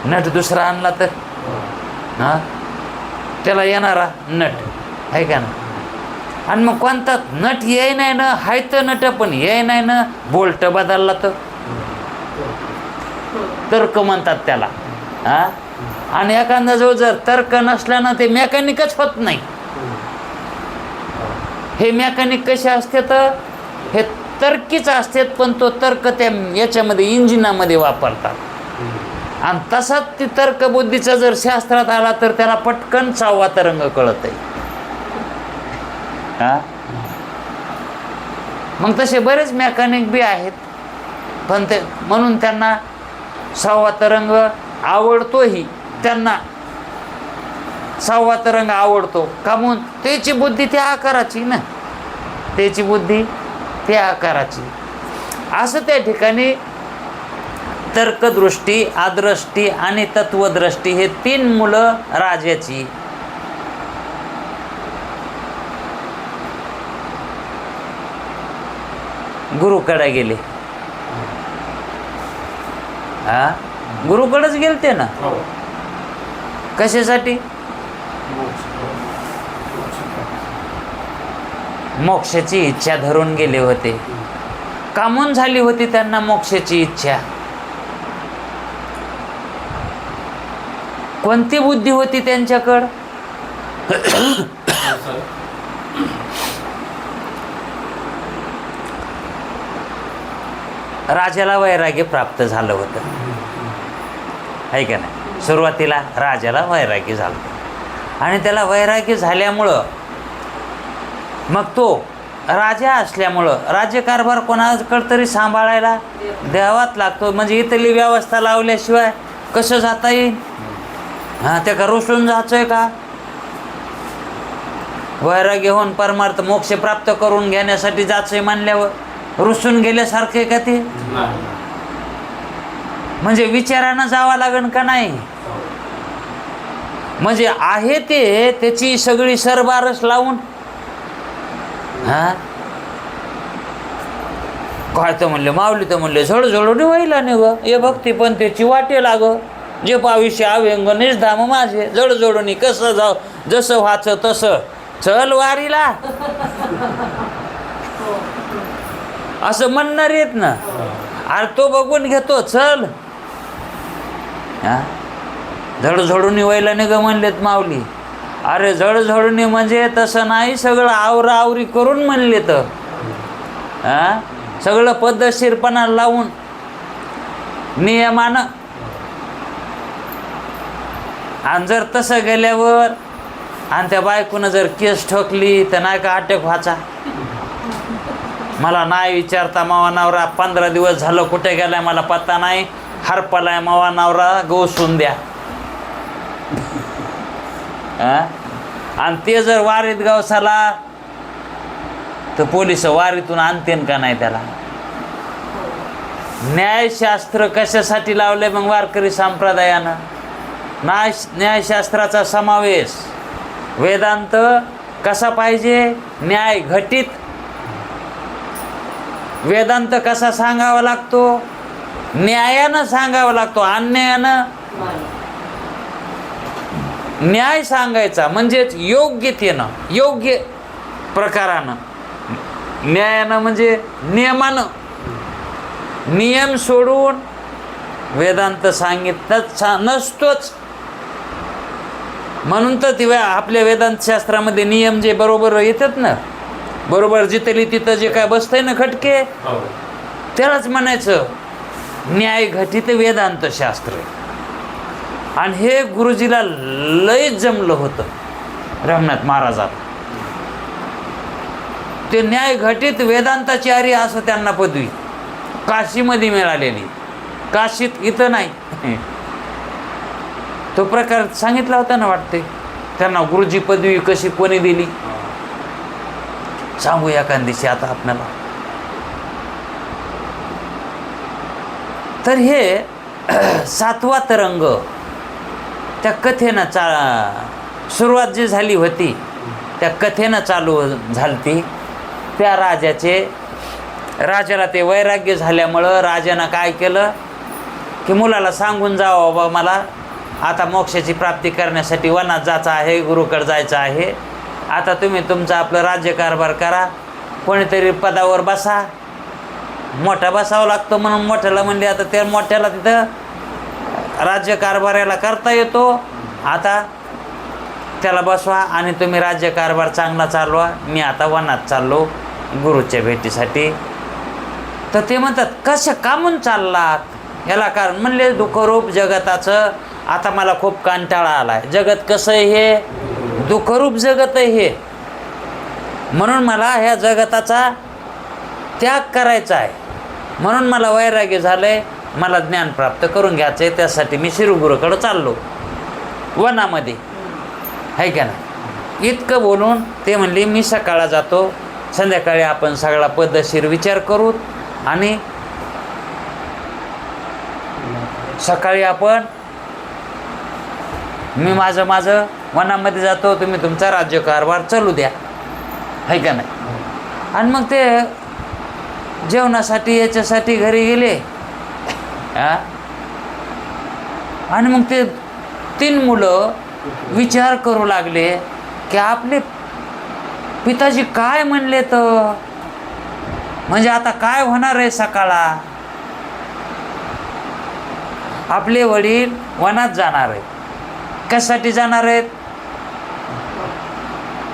नट दुसरा आणला तर हां त्याला येणारा नट, आहे का ना? आणि मग कोणता नट येई नाही ना, हाय तर नट पण येई नाही ना, बोल्ट बदलला तर तर्क म्हणतात त्याला. हां आणि एखादा जो जर तर्क नसला ना ते मेकॅनिकच होत नाही. हे मेकॅनिक कसे असते तर हे तर्कीच असतात, पण तो तर्क त्या याच्यामध्ये इंजिनामध्ये वापरतात. आणि तसाच ती तर्कबुद्धीचा जर शास्त्रात आला तर त्याला पटकन 6वा तरंग कळत आहे. हां मग तसे बरेच मेकॅनिक बी आहेत, पण ते म्हणून त्यांना 6वा तरंग आवडतोही. त्यांना 6वा तरंग आवडतो का? म्हणून त्याची बुद्धी त्या आकाराची ना, त्याची बुद्धी त्या आकाराची. असं त्या ठिकाणी तर्कदृष्टी, आदृष्टी आणि तत्वदृष्टी हे 3 मुलं राजाची. गुरुकडे गेले. हा गुरुकडेच गेलते ना. कशासाठी? मोक्षाची इच्छा धरून गेले होते. कामून झाली होती त्यांना मोक्षाची इच्छा. कोणती बुद्धी होती त्यांच्याकडं? राजाला वैराग्य प्राप्त झालं होतं, आहे का नाही? सुरुवातीला राजाला वैराग्य झालं आणि त्याला वैराग्य झाल्यामुळं मग तो राजा असल्यामुळं राज्यकारभार कोणाकडं तरी सांभाळायला द्यावाच लागतो. म्हणजे इथली व्यवस्था लावल्याशिवाय कसं जाता येईल? हां ते का रुसून जायचंय का? वैराग्य होऊन परमार्थ मोक्ष प्राप्त करून घेण्यासाठी जायचंय मानल्यावर रुसून गेल्यासारखे का ते? म्हणजे विचारानं जावं लागेल का नाही? म्हणजे आहे ते त्याची सगळी सरबारस लावून काय तर म्हणले माऊली तर म्हणले झडझडून व्हायला नाही ग हे भक्ती पण त्याची वाटे लाग जे पाविषय अव्यंग निष्धाम माझे जडजोडून कसं जाऊ जसं व्हायचं तसं चल वारीला असं म्हणणार येत ना. अरे तो बघून घेतो चल. हा झडझडून व्हायला नाही ग म्हणलेत माऊली. अरे झडझडून म्हणजे तसं नाही, सगळं आवराआवरी करून म्हणले तर हां सगळं पद्धतशीरपणा लावून नियमानं. आणि जर तसं गेल्यावर आणि त्या बायकोनं जर केस ठोकली तर नाही का अटक व्हायचा. मला नाही विचारता मावा नवरा 15 दिवस झालं कुठे गेलाय मला पत्ता नाही, हरपलाय मावा नवरा, गोसून द्या. आणि ते जर वारीत गवसाला तर पोलिस वारीतून आणतेन का नाही त्याला. न्यायशास्त्र कशासाठी लावले मग वारकरी संप्रदायानं? न्यायशास्त्राचा समावेश. वेदांत कसा पाहिजे? न्याय घटित. वेदांत कसा सांगावा लागतो? न्यायानं सांगावा लागतो, अन्यायानं. न्याय सांगायचा म्हणजेच योग्यतेनं, योग्य प्रकारानं. न्यायानं म्हणजे नियमानं. नियम सोडून वेदांत सांगितलंच नसतोच. म्हणून तर ती आपल्या वेदांत शास्त्रामध्ये नियम जे बरोबर येतात ना, बरोबर जिथली तिथं जे काय बसतंय ना खटके, त्यालाच म्हणायचं न्याय घटित वेदांत शास्त्र. आणि हे गुरुजीला लयच जमलं होतं रघुनाथ महाराजात. ते न्याय घटित वेदांताचार्य असं त्यांना पदवी काशीमध्ये मिळालेली. काशीत इथं नाही. तो प्रकार सांगितला होता ना वाटते त्यांना. गुरुजी पदवी कशी कोणी दिली सांगू एका दिवशी आता आपल्याला. तर हे 7वा तरंग त्या कथेनं सुरुवात जी झाली होती त्या कथेनं चालू झालती. त्या राजाला ते वैराग्य झाल्यामुळं राजानं काय केलं की मुलाला सांगून जावं बाबा मला आता मोक्षाची प्राप्ती करण्यासाठी वनात जायचं आहे, गुरुकडे जायचं आहे. आता तुम्ही तुमचं आपलं राज्यकारभार करा, कोणीतरी पदावर बसा. मोठा बसावं लागतं म्हणून मोठ्याला म्हणले आता त्या मोठ्याला तिथं राज्यकारभाराला करता येतो. आता त्याला बसवा आणि तुम्ही राज्यकारभार चांगला चालवा. मी आता वनात चाललो गुरुच्या भेटीसाठी. तर ते म्हणतात कसं कामून चाललात? याला कारण म्हणले दुःखरूप जगताचं आता मला खूप कंटाळा आला आहे. जगत कसं आहे हे? दुःखरूप जगत आहे हे. म्हणून मला ह्या जगताचा त्याग करायचा आहे. म्हणून मला वैराग्य झालं आहे, मला ज्ञान प्राप्त करून घ्यायचं आहे. त्यासाठी मी शिरुगुरूकडं चाललो वनामध्ये, आहे का ना. इतकं बोलून ते म्हणले मी सकाळला जातो, संध्याकाळी आपण सगळा पद्धतशीर विचार करू आणि सकाळी आपण मी माझं वनामध्ये जातो, तुम्ही तुमचा राज्यकारभार चालू द्या, आहे का नाही. आणि मग ते जेवणासाठी याच्यासाठी घरी गेले. आणि मग ते 3 मुलं विचार करू लागले की आपले पिताजी काय म्हणले तर म्हणजे आता काय होणार आहे सकाळला. आपले वडील वनात जाणार आहेत. कशासाठी जाणार आहेत?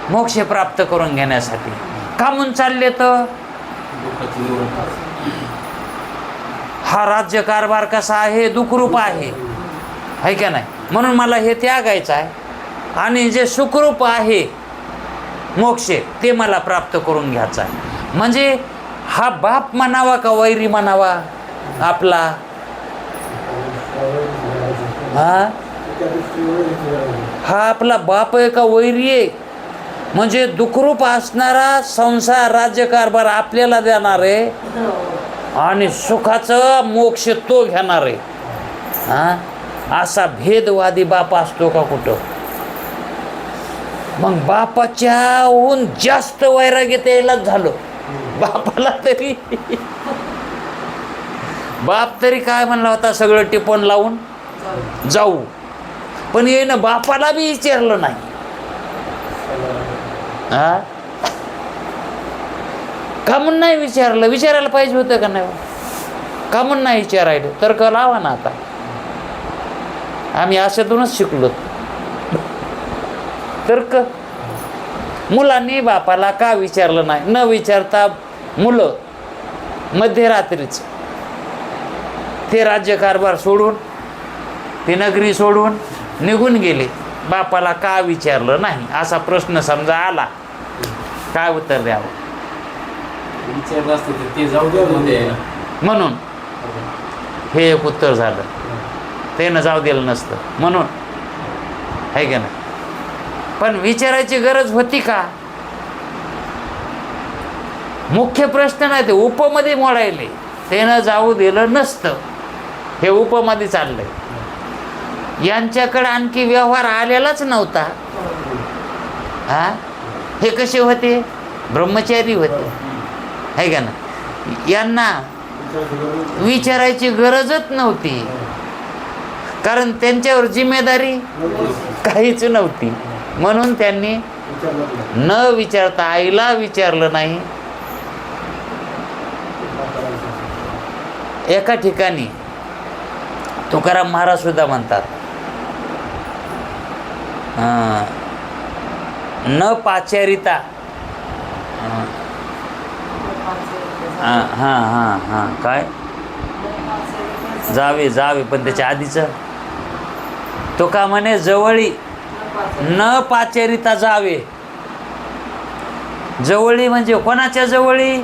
मोक्ष प्राप्त करून घेण्यासाठी. का म्हणून चालले तर हा राज्यकारभार कसा आहे? दुःखरूप आहे का नाही. म्हणून मला हे त्यागायचं आहे आणि जे सुखरूप आहे मोक्ष ते मला प्राप्त करून घ्यायचं आहे. म्हणजे हा बाप म्हणावा का वैरी म्हणावा आपला? हा आपला बाप आहे का वैरी आहे? म्हणजे दुःखरूप असणारा संसार राज्यकारभार आपल्याला देणार आहे आणि सुखाचं मोक्ष तो घेणार आहे. असा भेदवादी बाप असतो का कुठं? मग बापाच्याहून जास्त वैराग्य त्यालाच झालं. बापाला तरी बाप तरी काय म्हणला होता सगळं टिपण लावून जाऊ, पण ये ना बापाला बी विचारलं नाही. का म्हणून नाही विचारलं? विचारायला पाहिजे होतं का नाही? का म्हणून नाही विचारायला? तर्क लावा ना. आता आम्ही अशातूनच शिकलो. तर्क मुलांनी बापाला का विचारलं नाही? न विचारता मुलं मध्यरात्रीच ते राज्यकारभार सोडून, ती नगरी सोडून निघून गेले. बापाला का विचारलं नाही असा प्रश्न समजा आला, काय उत्तर द्यावं? विचारलं असतं तर ते जाऊ द्या मध्ये. म्हणून हे एक उत्तर झालं. त्यानं जाऊ दिलं नसतं म्हणून, आहे का नाही? पण विचारायची गरज होती का? मुख्य प्रश्न नाही, ते उपमध्ये मोडायले. त्यानं जाऊ दिलं नसतं, हे उपमध्ये चाललंय. यांच्याकडे आणखी व्यवहार आलेलाच नव्हता. हा, हे कसे होते? ब्रह्मचारी होते, आहे का ना? यांना विचारायची गरजच नव्हती, कारण त्यांच्यावर जिम्मेदारी काहीच नव्हती. म्हणून त्यांनी न विचारता, आईला विचारलं नाही. एका ठिकाणी तुकाराम महाराज सुद्धा म्हणतात, न पाचारिता. काय जावे जावे, पण त्याच्या आधीच तो का म्हणे, जवळी न पाचारिता जावे. जवळी म्हणजे कोणाच्या जवळी?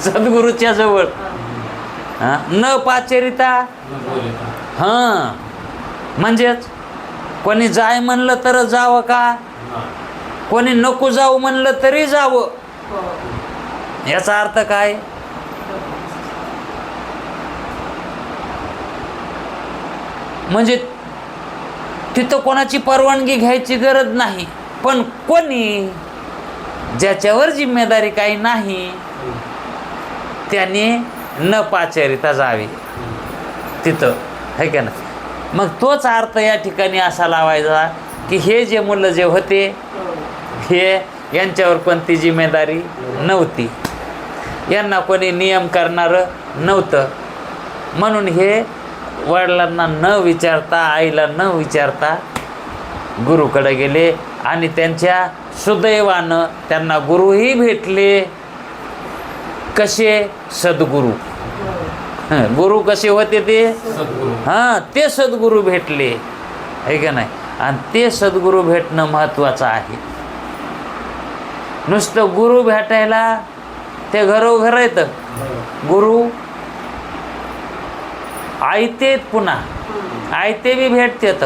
सद्गुरूच्या जवळ. न पाचारिता, हां, म्हणजेच कोणी जाय म्हणलं तर जावं का? कोणी नको जाऊ म्हणलं तरी जावं. याचा अर्थ काय? म्हणजे तिथं कोणाची परवानगी घ्यायची गरज नाही. पण कोणी ज्याच्यावर जिम्मेदारी काही नाही त्याने न पाचारिता जावे तिथं, है का ना? मग तोच अर्थ या ठिकाणी असा लावायचा की हे जे मुलं जे होते हे यांच्यावर कोणती जिम्मेदारी नव्हती, यांना कोणी नियम करणारं नव्हतं. म्हणून हे वडिलांना न विचारता, आईला न विचारता गुरुकडे गेले. आणि त्यांच्या सुदैवानं त्यांना गुरुही भेटले. कसे? सद्गुरू. गुरु कसे होते ते? हां, ते सद्गुरू भेटले, आहे का नाही? आणि ते सद्गुरू भेटणं महत्त्वाचं आहे. नुसतं गुरु भेटायला ते घरोघर येतं. गुरु आयते, पुन्हा आयते बी भेटतात.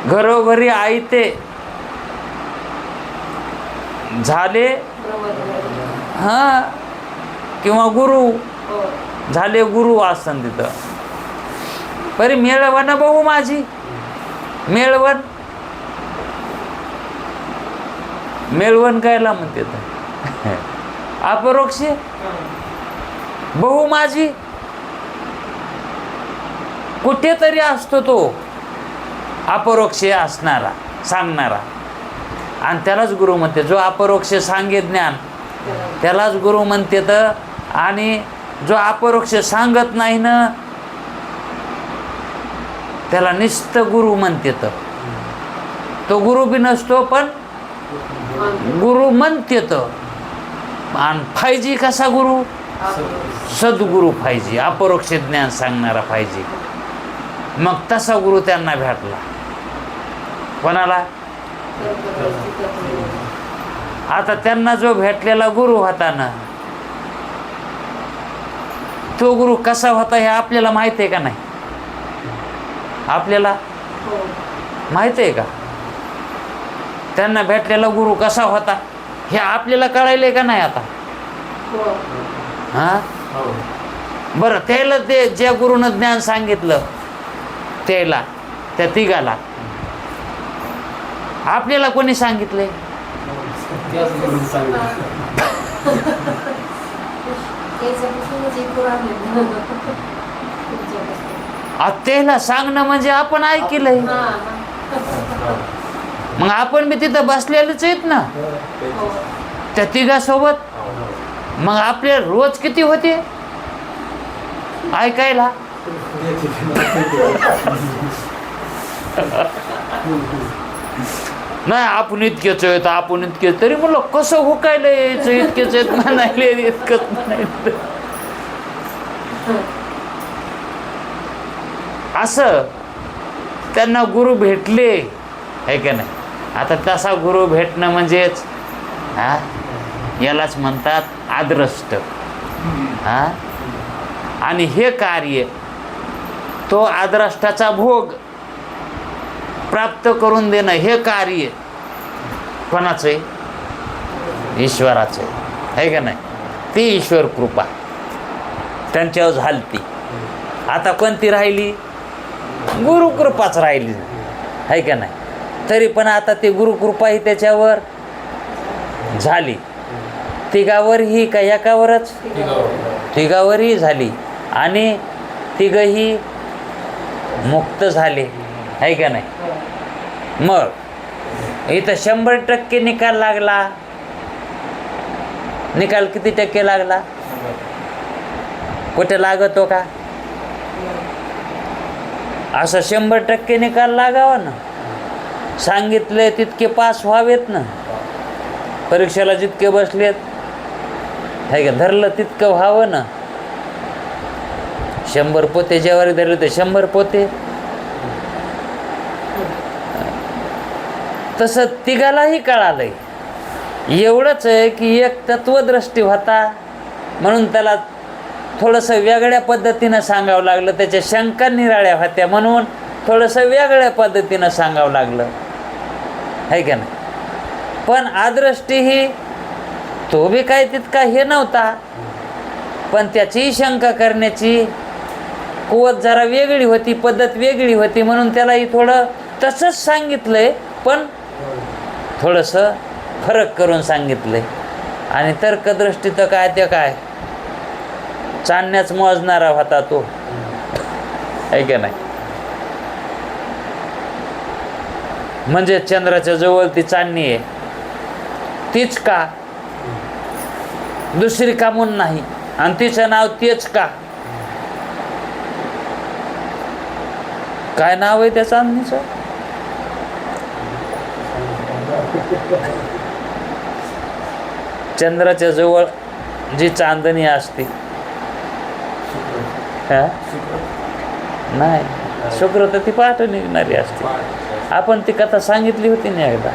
घरोघरी आयते झाले, हां, किंवा गुरु झाले, गुरु असतं तिथं. बरी मेळवण भाऊ माझी, मेळवण. मेळवण कायला म्हणते तर अपरोक्ष बहु माझी. कुठेतरी असतो तो अपरोक्ष असणारा, सांगणारा. आणि त्यालाच गुरु म्हणते. जो अपरोक्ष सांगे ज्ञान त्यालाच गुरु म्हणते. तर आणि जो अपरोक्ष सांगत नाही ना त्याला नुसतं गुरु म्हणते. तर तो गुरु बी नसतो, पण गुरु म्हणते. तर आणि पाहिजे कसा गुरु? सद्गुरू पाहिजे, अपरोक्ष ज्ञान सांगणारा पाहिजे. मग तसा गुरु त्यांना भेटला. कोणाला? आता त्यांना जो भेटलेला गुरु होता ना, तो गुरु कसा होता हे आपल्याला माहिती आहे का नाही? आपल्याला माहिती आहे का? त्यांना भेटलेला गुरु कसा होता हे आपल्याला कळायलंय का नाही आता? हां, बरं. त्याला ते ज्या गुरुनं ज्ञान सांगितलं त्याला, त्या तिघाला आपल्याला कोणी सांगितलंय? त्याला सांगणं म्हणजे आपण ऐकलंय. मग आपण बी तिथं बसलेलेच आहेत ना त्या तिघासोबत. मग आपले रोज किती होते ऐकायला? नाही, आपण इतकेच आहेत, आपण इतकेच. तरी म्हणलं कसं हुकायला यायचं? इतकेच आहेत म्हणायले, इतकंच म्हणायचं. असं त्यांना गुरु भेटले आहे का नाही. आता तसा गुरु भेटणं म्हणजेच यालाच म्हणतात आद्रष्ट. आणि हे कार्य तो आद्रष्टाचा भोग प्राप्त करून देणं हे कार्य कोणाचं आहे? ईश्वराचं आहे का नाही. ती ईश्वर कृपा त्यांच्यावर झालती. आता कोणती राहिली? गुरुकृपाच राहिली आहे का नाही. तरी पण आता ती गुरुकृपा ही त्याच्यावर झाली. तिघावरही का एकावरच? तिघावरही झाली आणि तिघही मुक्त झाले आहे का नाही. मग इथं 100% निकाल लागला. निकाल किती टक्के लागला? कुठे लागतो का? असं 100% निकाल लागावा ना. सांगितले तितके पास व्हावेत ना. परीक्षेला जितके बसलेत आहे का, धरलं तितकं व्हावं ना. 100 पोते ज्यावर धरले ते 100 पोते. तसं तिघालाही कळालंय. एवढंच आहे की एक तत्वदृष्टी होता म्हणून त्याला थोडंसं वेगळ्या पद्धतीनं सांगावं लागलं. त्याच्या शंका निराळ्या होत्या म्हणून थोडंसं वेगळ्या पद्धतीनं सांगावं लागलं आहे का नाही. पण आदृष्टी ही तो बी काय तितका हे नव्हता, पण त्याचीही शंका करण्याची कुवत जरा वेगळी होती, पद्धत वेगळी होती म्हणून त्यालाही थोडं तसंच सांगितलंय पण थोडंसं फरक करून सांगितलंय. आणि तर्कदृष्टी तर काय ते काय चांदण्याच मोजणारा होता तो आहे का नाही. म्हणजे चंद्राच्या जवळ ती चांदणी आहे तीच का, दुसरी का म्हणून नाही. आणि तिचं नाव तेच का, काय नाव आहे त्या चांदणीचं? चंद्राच्या जवळ जी चांदणी असते नाही, शुक्र तर ती पहाटे निघणारी असते. आपण ती कथा सांगितली होती ना एकदा.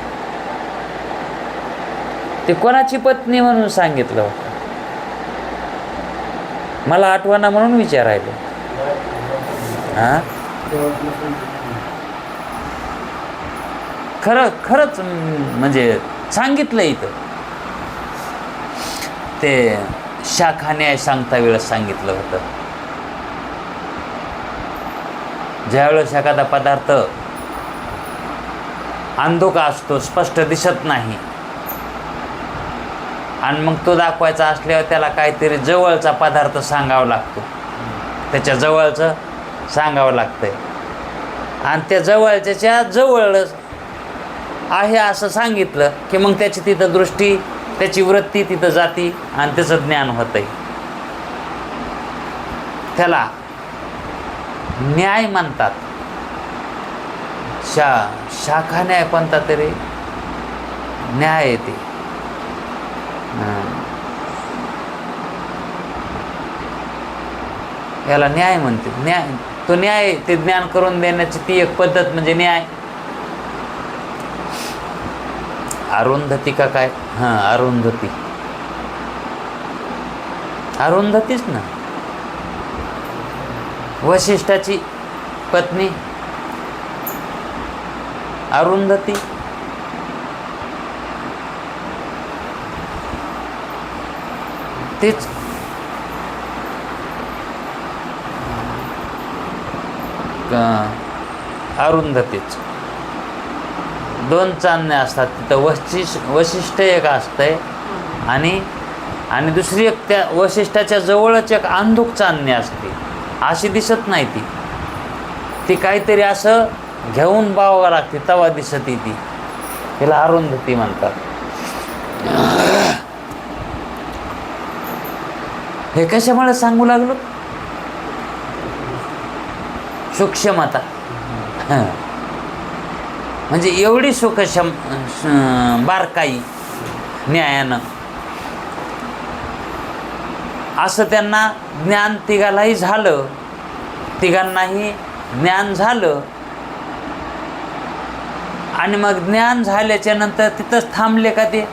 ती कोणाची पत्नी म्हणून सांगितलं होतं मला आठवणा म्हणून विचारायला. खरंच म्हणजे सांगितलं इथं. ते शाखा न्याय सांगता वेळेस सांगितलं होतं. ज्यावेळेस एखादा पदार्थ अंधुका असतो, स्पष्ट दिसत नाही, आणि मग तो दाखवायचा असल्यावर त्याला काहीतरी जवळचा पदार्थ सांगावा लागतो, त्याच्या जवळचं सांगावं लागतंय. आणि त्या जवळच्या जवळ आहे असं सांगितलं की मग त्याची तिथं दृष्टी, त्याची वृत्ती तिथं जाती आणि त्याचं ज्ञान होतंय. त्याला न्याय म्हणतात. शाखा न्याय कोणता तरी न्याय येते. याला न्याय म्हणते. न्याय तो न्याय, ते ज्ञान करून देण्याची ती एक पद्धत म्हणजे न्याय. अरुंधती का काय? हां, अरुंधती, अरुंधतीच ना, वशिष्ठाची पत्नी अरुंधती. तीच अरुंधतीच. दोन चांदणे असतात तिथं. वशिष्ठ एक असतंय आणि दुसरी एक त्या वशिष्ठाच्या जवळच एक अंधुक चांदणी असते. अशी दिसत नाही ती काहीतरी असं घेऊन बावावं लागते तवा दिसते ती. तिला अरुंधती म्हणतात. हे कशामुळे सांगू लागलो? सूक्ष्मता. म्हणजे एवढी बारकाई न्यायानं, असं त्यांना ज्ञान तिघालाही झालं. तिघांनाही ज्ञान झालं आणि मग ज्ञान झाल्याच्या नंतर तिथंच थांबले का ते?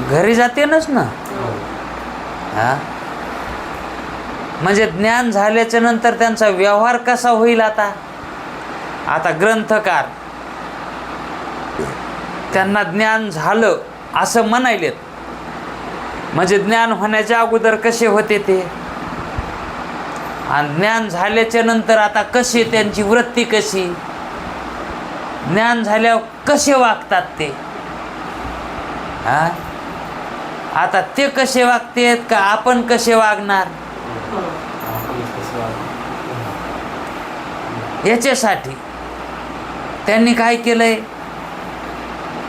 घरी जातेनच ना. हा, म्हणजे ज्ञान झाल्याच्या नंतर त्यांचा व्यवहार कसा होईल? आता ग्रंथकार त्यांना ज्ञान झालं असं म्हणायलेत, म्हणजे ज्ञान होण्याच्या अगोदर कसे होते ते, आणि ज्ञान झाल्याच्या नंतर आता कशी त्यांची वृत्ती, कशी ज्ञान झाल्यावर कसे वागतात ते. हा, आता ते कसे वागतेत का आपण कसे वागणार, याच्यासाठी त्यांनी काय केलंय?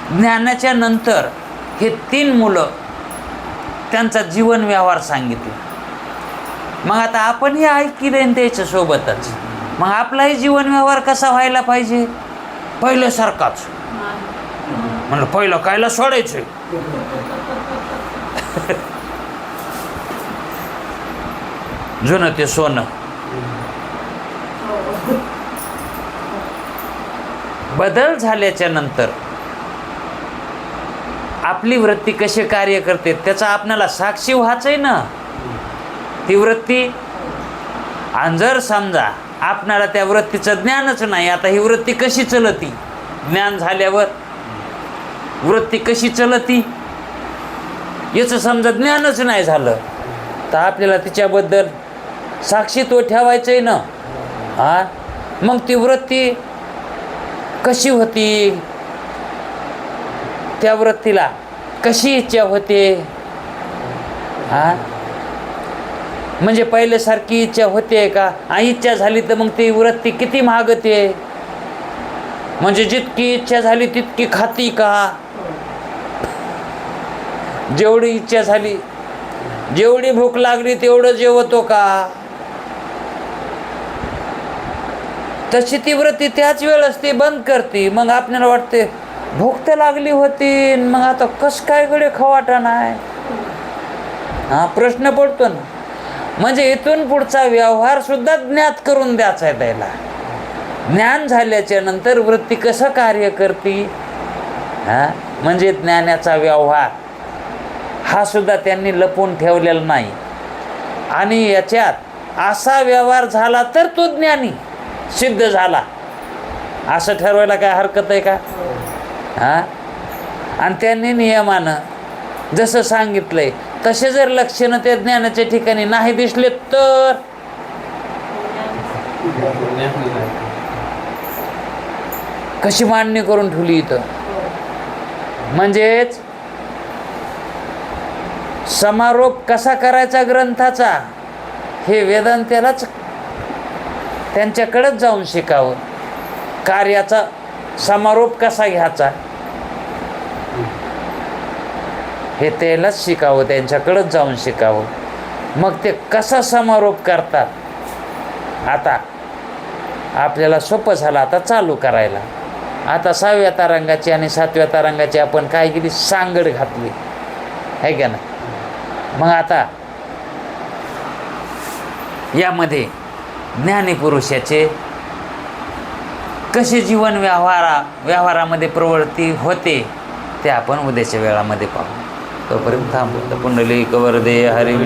ज्ञानाच्या नंतर हे 3 मुलं त्यांचा जीवन व्यवहार सांगितला. मग आता आपणही ऐकलं त्याच्यासोबतच, मग आपलाही जीवन व्यवहार कसा व्हायला पाहिजे? पहिल्यासारखाच. म्हणलं पहिलं कायला सोडायचं, जुनं ते सोनं. बदल झाल्याच्या नंतर आपली वृत्ती कशी कार्य करते त्याचा आपल्याला साक्षी व्हायचंय ना, ती वृत्ती. आणि जर समजा आपणाला त्या वृत्तीचं ज्ञानच नाही, आता ही वृत्ती कशी चलती? ज्ञान झाल्यावर वृत्ती कशी चलती याचं समजा ज्ञानच नाही झालं, तर आपल्याला तिच्याबद्दल साक्षीत्व ठेवायचंय ना. हा, मग ती वृत्ती कशी होती, त्या वृत्तीला कशी इच्छा होते? हा, म्हणजे पहिल्यासारखी इच्छा होते का? इच्छा झाली तर मग ती वृत्ती किती मागते? म्हणजे जितकी इच्छा झाली तितकी खाती का? जेवढी इच्छा झाली, जेवढी भूक लागली तेवढं जेवतो का? तशी ती वृत्ती त्याच वेळेस ती बंद करते. मग आपल्याला वाटते भूक तर लागली होती, मग आता कस काय गडे खवाटा नाही. हा, प्रश्न पडतो ना. म्हणजे इथून पुढचा व्यवहार सुद्धा ज्ञात करून द्यायचा आहे त्याला. ज्ञान झाल्याच्या नंतर वृत्ती कसं कार्य करते, हा, म्हणजे ज्ञानाचा व्यवहार हा सुद्धा त्यांनी लपवून ठेवलेला नाही. आणि याच्यात असा व्यवहार झाला तर तो ज्ञानी सिद्ध झाला असं ठरवायला काय हरकत आहे का? हा, आणि त्यांनी नियमानं जसं सांगितलंय तसे जर लक्षणं त्या ज्ञानाच्या ठिकाणी नाही दिसले तर कशी मांडणी करून ठेवली इथं? म्हणजेच समारोप कसा करायचा ग्रंथाचा हे वेदांत्यालाच त्यांच्याकडेच जाऊन शिकावं. कार्याचा समारोप कसा घ्यायचा हे त्यालाच शिकावं, त्यांच्याकडेच जाऊन शिकावं. मग ते कसा समारोप करतात आता आपल्याला सोपं झालं आता चालू करायला. आता 6व्या तारंगाची आणि 7व्या तारंगाची आपण काय केली? सांगड घातली आहे का ना. मग आता यामध्ये ज्ञानीपुरुषाचे कसे जीवन व्यवहारामध्ये प्रवृत्ती होते ते आपण उद्याच्या वेळामध्ये पाहू. तोपर्यंत थांबू. पुंडलिक वरदे हरी.